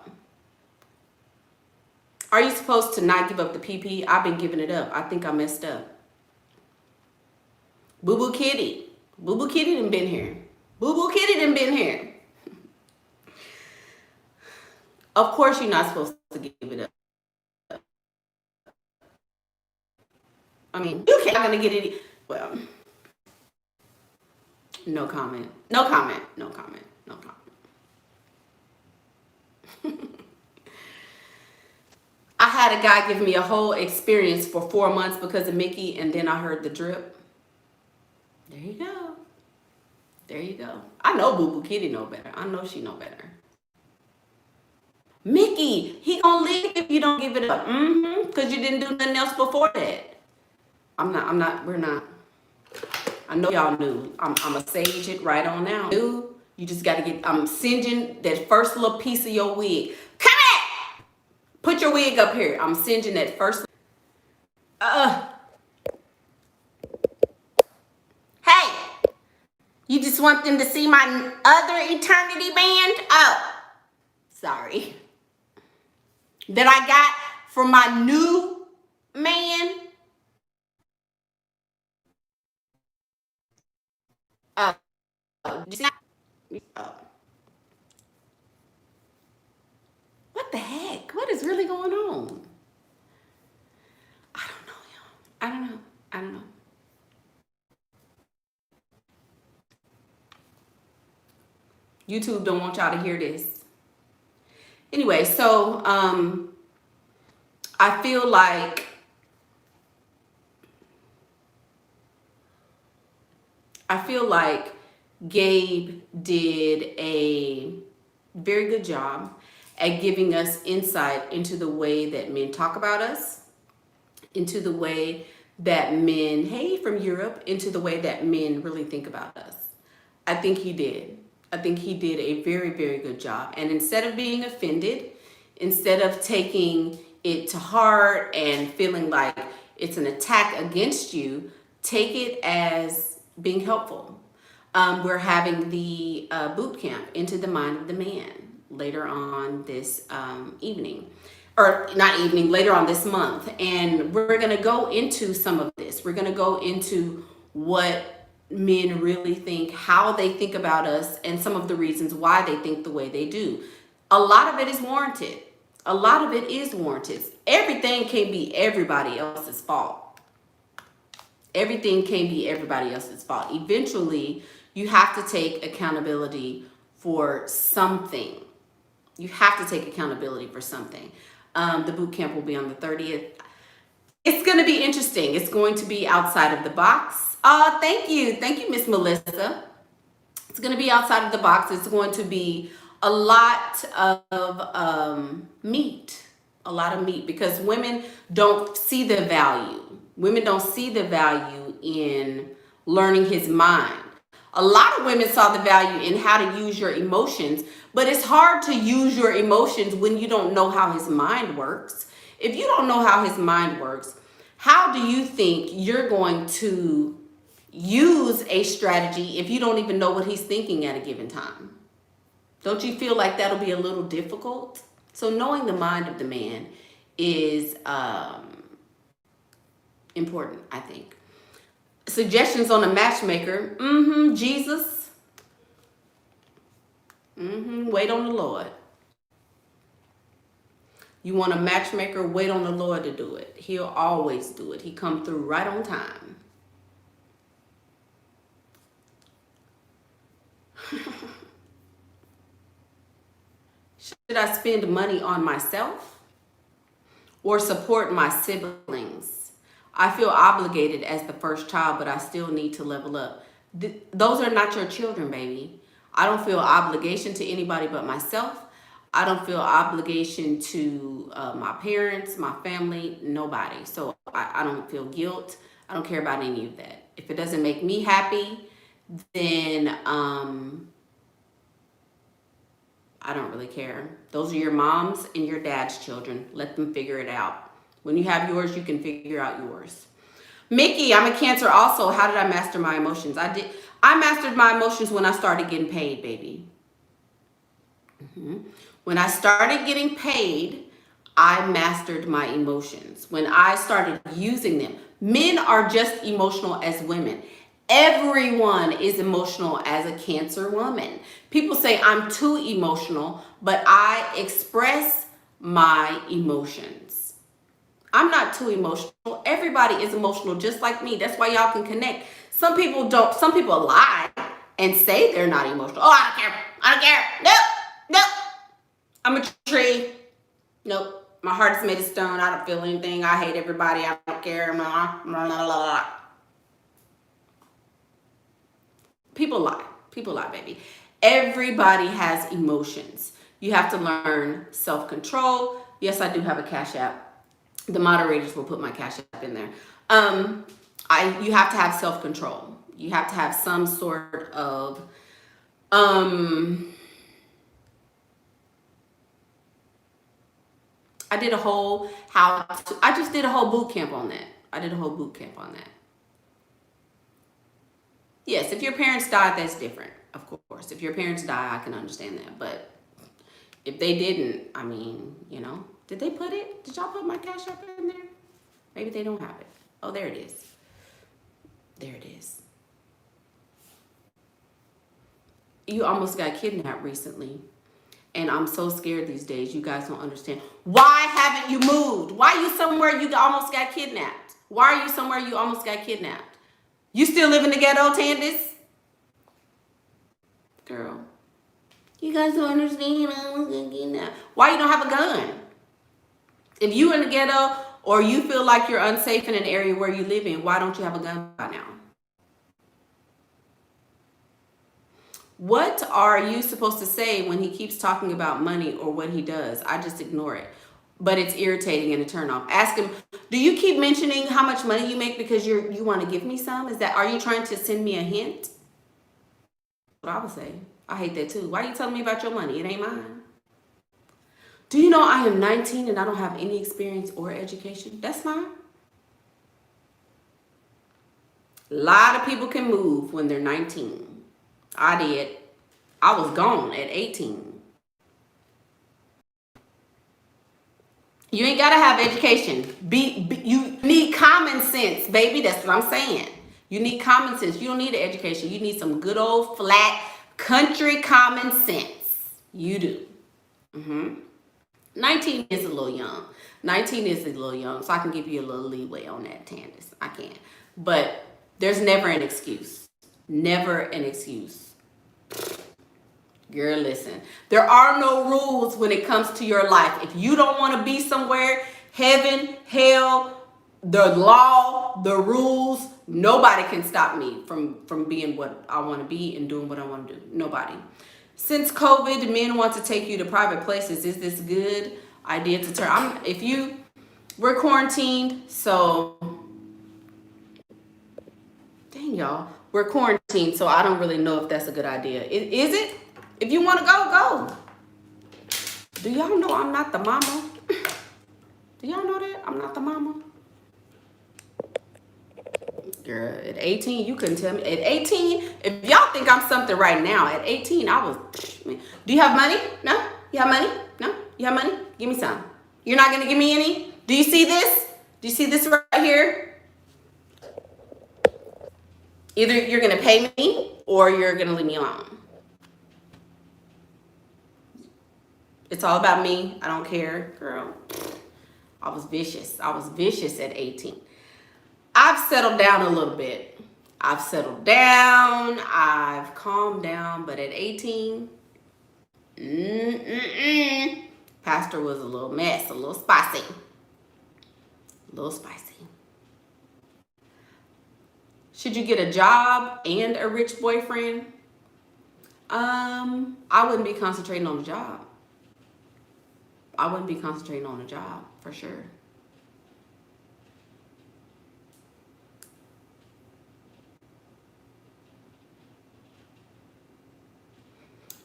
A: Are you supposed to not give up the PP? I've been giving it up. I think I messed up. Boo Boo Kitty. Boo Boo Kitty done been here. Boo Boo Kitty done been here. Of course you're not supposed to give it up. I mean, you can't gonna get it. Well, no comment. No comment. No comment. No comment. I had a guy give me a whole experience for 4 months because of Mickey, and then I heard the drip. There you go. There you go. I know Boo Boo Kitty know better. I know she know better. Mickey, he gonna leave if you don't give it up. Because you didn't do nothing else before that. We're not. I know y'all knew. I'm gonna sage it right on now. Dude, you just gotta get, I'm singeing that first little piece of your wig. Come back! Put your wig up here. I'm singeing that first. Hey! You just want them to see my other eternity band? Oh, sorry. That I got from my new man. Oh, oh. What the heck? What is really going on? I don't know, y'all. I don't know. I don't know. YouTube don't want y'all to hear this. Anyway, so I feel like Gabe did a very good job at giving us insight into the way that men talk about us, into the way that men, hey, from Europe, into the way that men really think about us. I think he did. I think he did a very, very good job. And instead of being offended, instead of taking it to heart and feeling like it's an attack against you, take it as being helpful. We're having the boot camp, Into the Mind of the Man, later on this evening. Or not evening, later on this month. And we're going to go into some of this. We're going to go into what men really think, how they think about us, and some of the reasons why they think the way they do. A lot of it is warranted. A lot of it is warranted. Everything can't be everybody else's fault. Everything can't be everybody else's fault. Eventually, you have to take accountability for something. You have to take accountability for something. The boot camp will be on the 30th. It's going to be interesting. It's going to be outside of the box. Thank you. Thank you, Miss Melissa. It's going to be outside of the box. It's going to be a lot of meat. A lot of meat, because women don't see the value. Women don't see the value in learning his mind. A lot of women saw the value in how to use your emotions, but it's hard to use your emotions when you don't know how his mind works. If you don't know how his mind works, how do you think you're going to use a strategy if you don't even know what he's thinking at a given time? Don't you feel like that'll be a little difficult? So knowing the mind of the man is important, I think. Suggestions on a matchmaker. Jesus. Wait on the Lord. You want a matchmaker, wait on the Lord to do it. He'll always do it. He come through right on time. Should I spend money on myself or support my siblings? I feel obligated as the first child, but I still need to level up. Those are not your children, baby. I don't feel obligation to anybody but myself. I don't feel obligation to my parents, my family, nobody. So I don't feel guilt. I don't care about any of that. If it doesn't make me happy, then I don't really care. Those are your mom's and your dad's children. Let them figure it out. When you have yours, you can figure out yours. Mickey, I'm a Cancer also. How did I master my emotions? I mastered my emotions when I started getting paid, baby. When I started getting paid, I mastered my emotions. When I started using them. Men are just emotional as women. Everyone is emotional as a Cancer woman. People say I'm too emotional, but I express my emotions. I'm not too emotional. Everybody is emotional just like me. That's why y'all can connect. Some people don't. Some people lie and say they're not emotional. Oh, I don't care. I don't care. Nope. Nope. I'm a tree. Nope. My heart is made of stone. I don't feel anything. I hate everybody. I don't care. Blah, blah, blah, blah. People lie. People lie, baby. Everybody has emotions. You have to learn self-control. Yes, I do have a Cash App. The moderators will put my Cash App in there. You have to have self-control. You have to have some sort of I just did a whole boot camp on that. Yes, if your parents died, that's different, of course. If your parents die, I can understand that. But if they didn't, I mean, did they put it? Did y'all put my Cash App in there? Maybe they don't have it. Oh, there it is. There it is. You almost got kidnapped recently. And I'm so scared these days. You guys don't understand. Why haven't you moved? Why are you somewhere you almost got kidnapped? Why are you somewhere you almost got kidnapped? You still live in the ghetto, Tandis? Girl. You guys don't understand. I almost got kidnapped. Why you don't have a gun? If you in the ghetto or you feel like you're unsafe in an area where you live in, why don't you have a gun by now? What are you supposed to say when he keeps talking about money or what he does? I just ignore it. But it's irritating and a turn off. Ask him, do you keep mentioning how much money you make because you want to give me some? Are you trying to send me a hint? What I would say. I hate that too. Why are you telling me about your money? It ain't mine. Do you know I am 19 and I don't have any experience or education? That's fine. A lot of people can move when they're 19. I did. I was gone at 18. You ain't gotta have education. You need common sense, baby. That's what I'm saying. You need common sense. You don't need an education. You need some good old flat country common sense. You do. 19 is a little young. 19 is a little young, so I can give you a little leeway on that, Tandis. I can. But there's never an excuse. Never an excuse. Girl, listen. There are no rules when it comes to your life. If you don't want to be somewhere, heaven, hell, the law, the rules, nobody can stop me from being what I want to be and doing what I want to do. Nobody. Since COVID, men want to take you to private places. Is this a good idea to turn? We're quarantined, so dang y'all. We're quarantined, so I don't really know if that's a good idea. Is it? If you want to go, go. Do y'all know I'm not the mama? Do y'all know that? I'm not the mama. Girl, at 18, you couldn't tell me. At 18, if y'all think I'm something right now, at 18, I was, man. Do you have money? No? You have money? No? You have money? Give me some. You're not going to give me any? Do you see this? Do you see this right here? Either you're going to pay me or you're going to leave me alone. It's all about me. I don't care, girl. I was vicious. I was vicious at 18. I've settled down a little bit. I've settled down. I've calmed down. But at 18, pastor was a little mess, a little spicy. A little spicy. Should you get a job and a rich boyfriend? I wouldn't be concentrating on the job. I wouldn't be concentrating on the job for sure.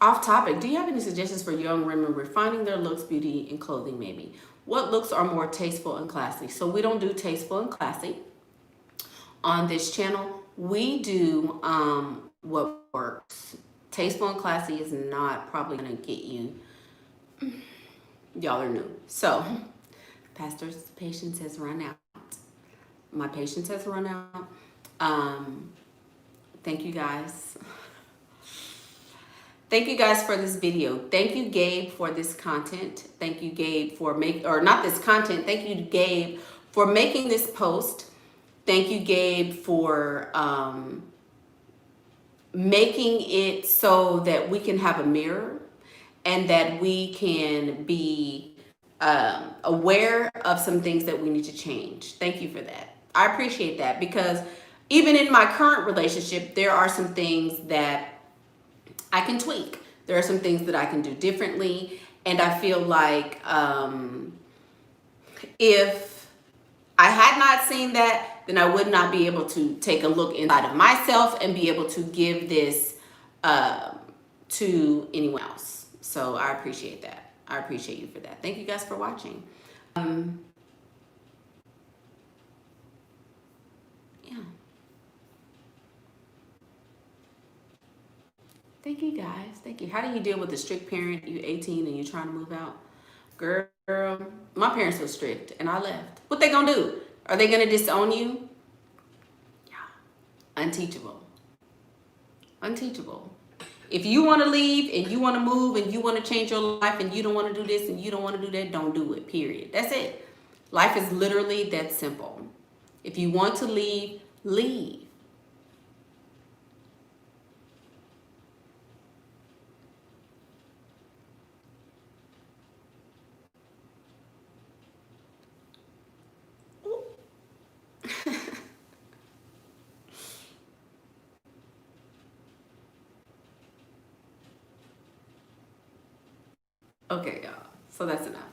A: Off topic, do you have any suggestions for young women refining their looks, beauty, and clothing maybe? What looks are more tasteful and classy? So we don't do tasteful and classy on this channel. We do what works. Tasteful and classy is not probably gonna get you, y'all are new. So, pastor's patience has run out. My patience has run out. Thank you guys. Thank you guys for this video. Thank you, Gabe, for this content. Thank you, Gabe, for not this content. Thank you, Gabe, for making this post. Thank you, Gabe, for making it so that we can have a mirror and that we can be aware of some things that we need to change. Thank you for that. I appreciate that, because even in my current relationship, there are some things that I can tweak. There are some things that I can do differently. And I feel like if I had not seen that, then I would not be able to take a look inside of myself and be able to give this to anyone else. So I appreciate that. I appreciate you for that. Thank you guys for watching. Yeah. Thank you guys. Thank you. How do you deal with a strict parent? You 18 and you're trying to move out? Girl, my parents were strict and I left. What they gonna do? Are they gonna disown you? Yeah. Unteachable. Unteachable. If you want to leave and you want to move and you want to change your life and you don't want to do this and you don't want to do that, don't do it, period. That's it. Life is literally that simple. If you want to leave, leave. Okay, y'all. So that's enough.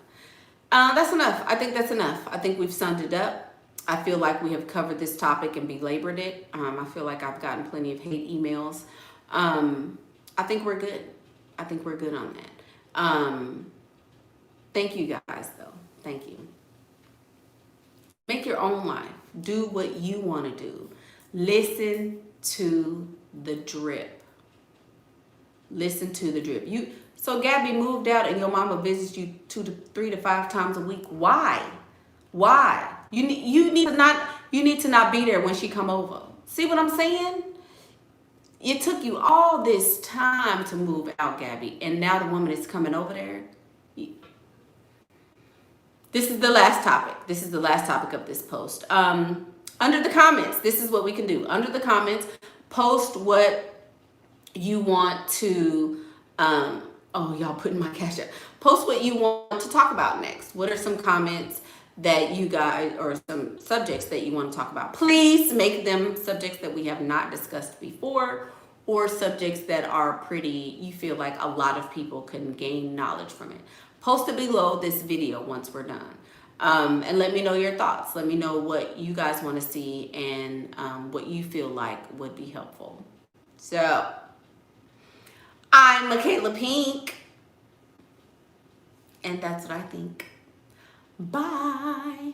A: That's enough. I think that's enough. I think we've summed it up. I feel like we have covered this topic and belabored it. I feel like I've gotten plenty of hate emails. I think we're good. I think we're good on that. Thank you guys, though. Thank you. Make your own life. Do what you want to do. Listen to the drip. Listen to the drip. So Gabby moved out and your mama visits you 2 to 3 to 5 times a week. Why? Why? You need to not be there when she come over. See what I'm saying? It took you all this time to move out, Gabby, and now the woman is coming over there. This is the last topic. This is the last topic of this post. Under the comments, this is what we can do. Under the comments, post what you want to, oh, y'all putting my cash up. Post what you want to talk about next. What are some comments that you guys, or some subjects that you want to talk about? Please make them subjects that we have not discussed before, or subjects that are pretty, you feel like a lot of people can gain knowledge from it. Post it below this video once we're done. And let me know your thoughts. Let me know what you guys want to see and what you feel like would be helpful. So, I'm Michaela Pink, and that's what I think. Bye.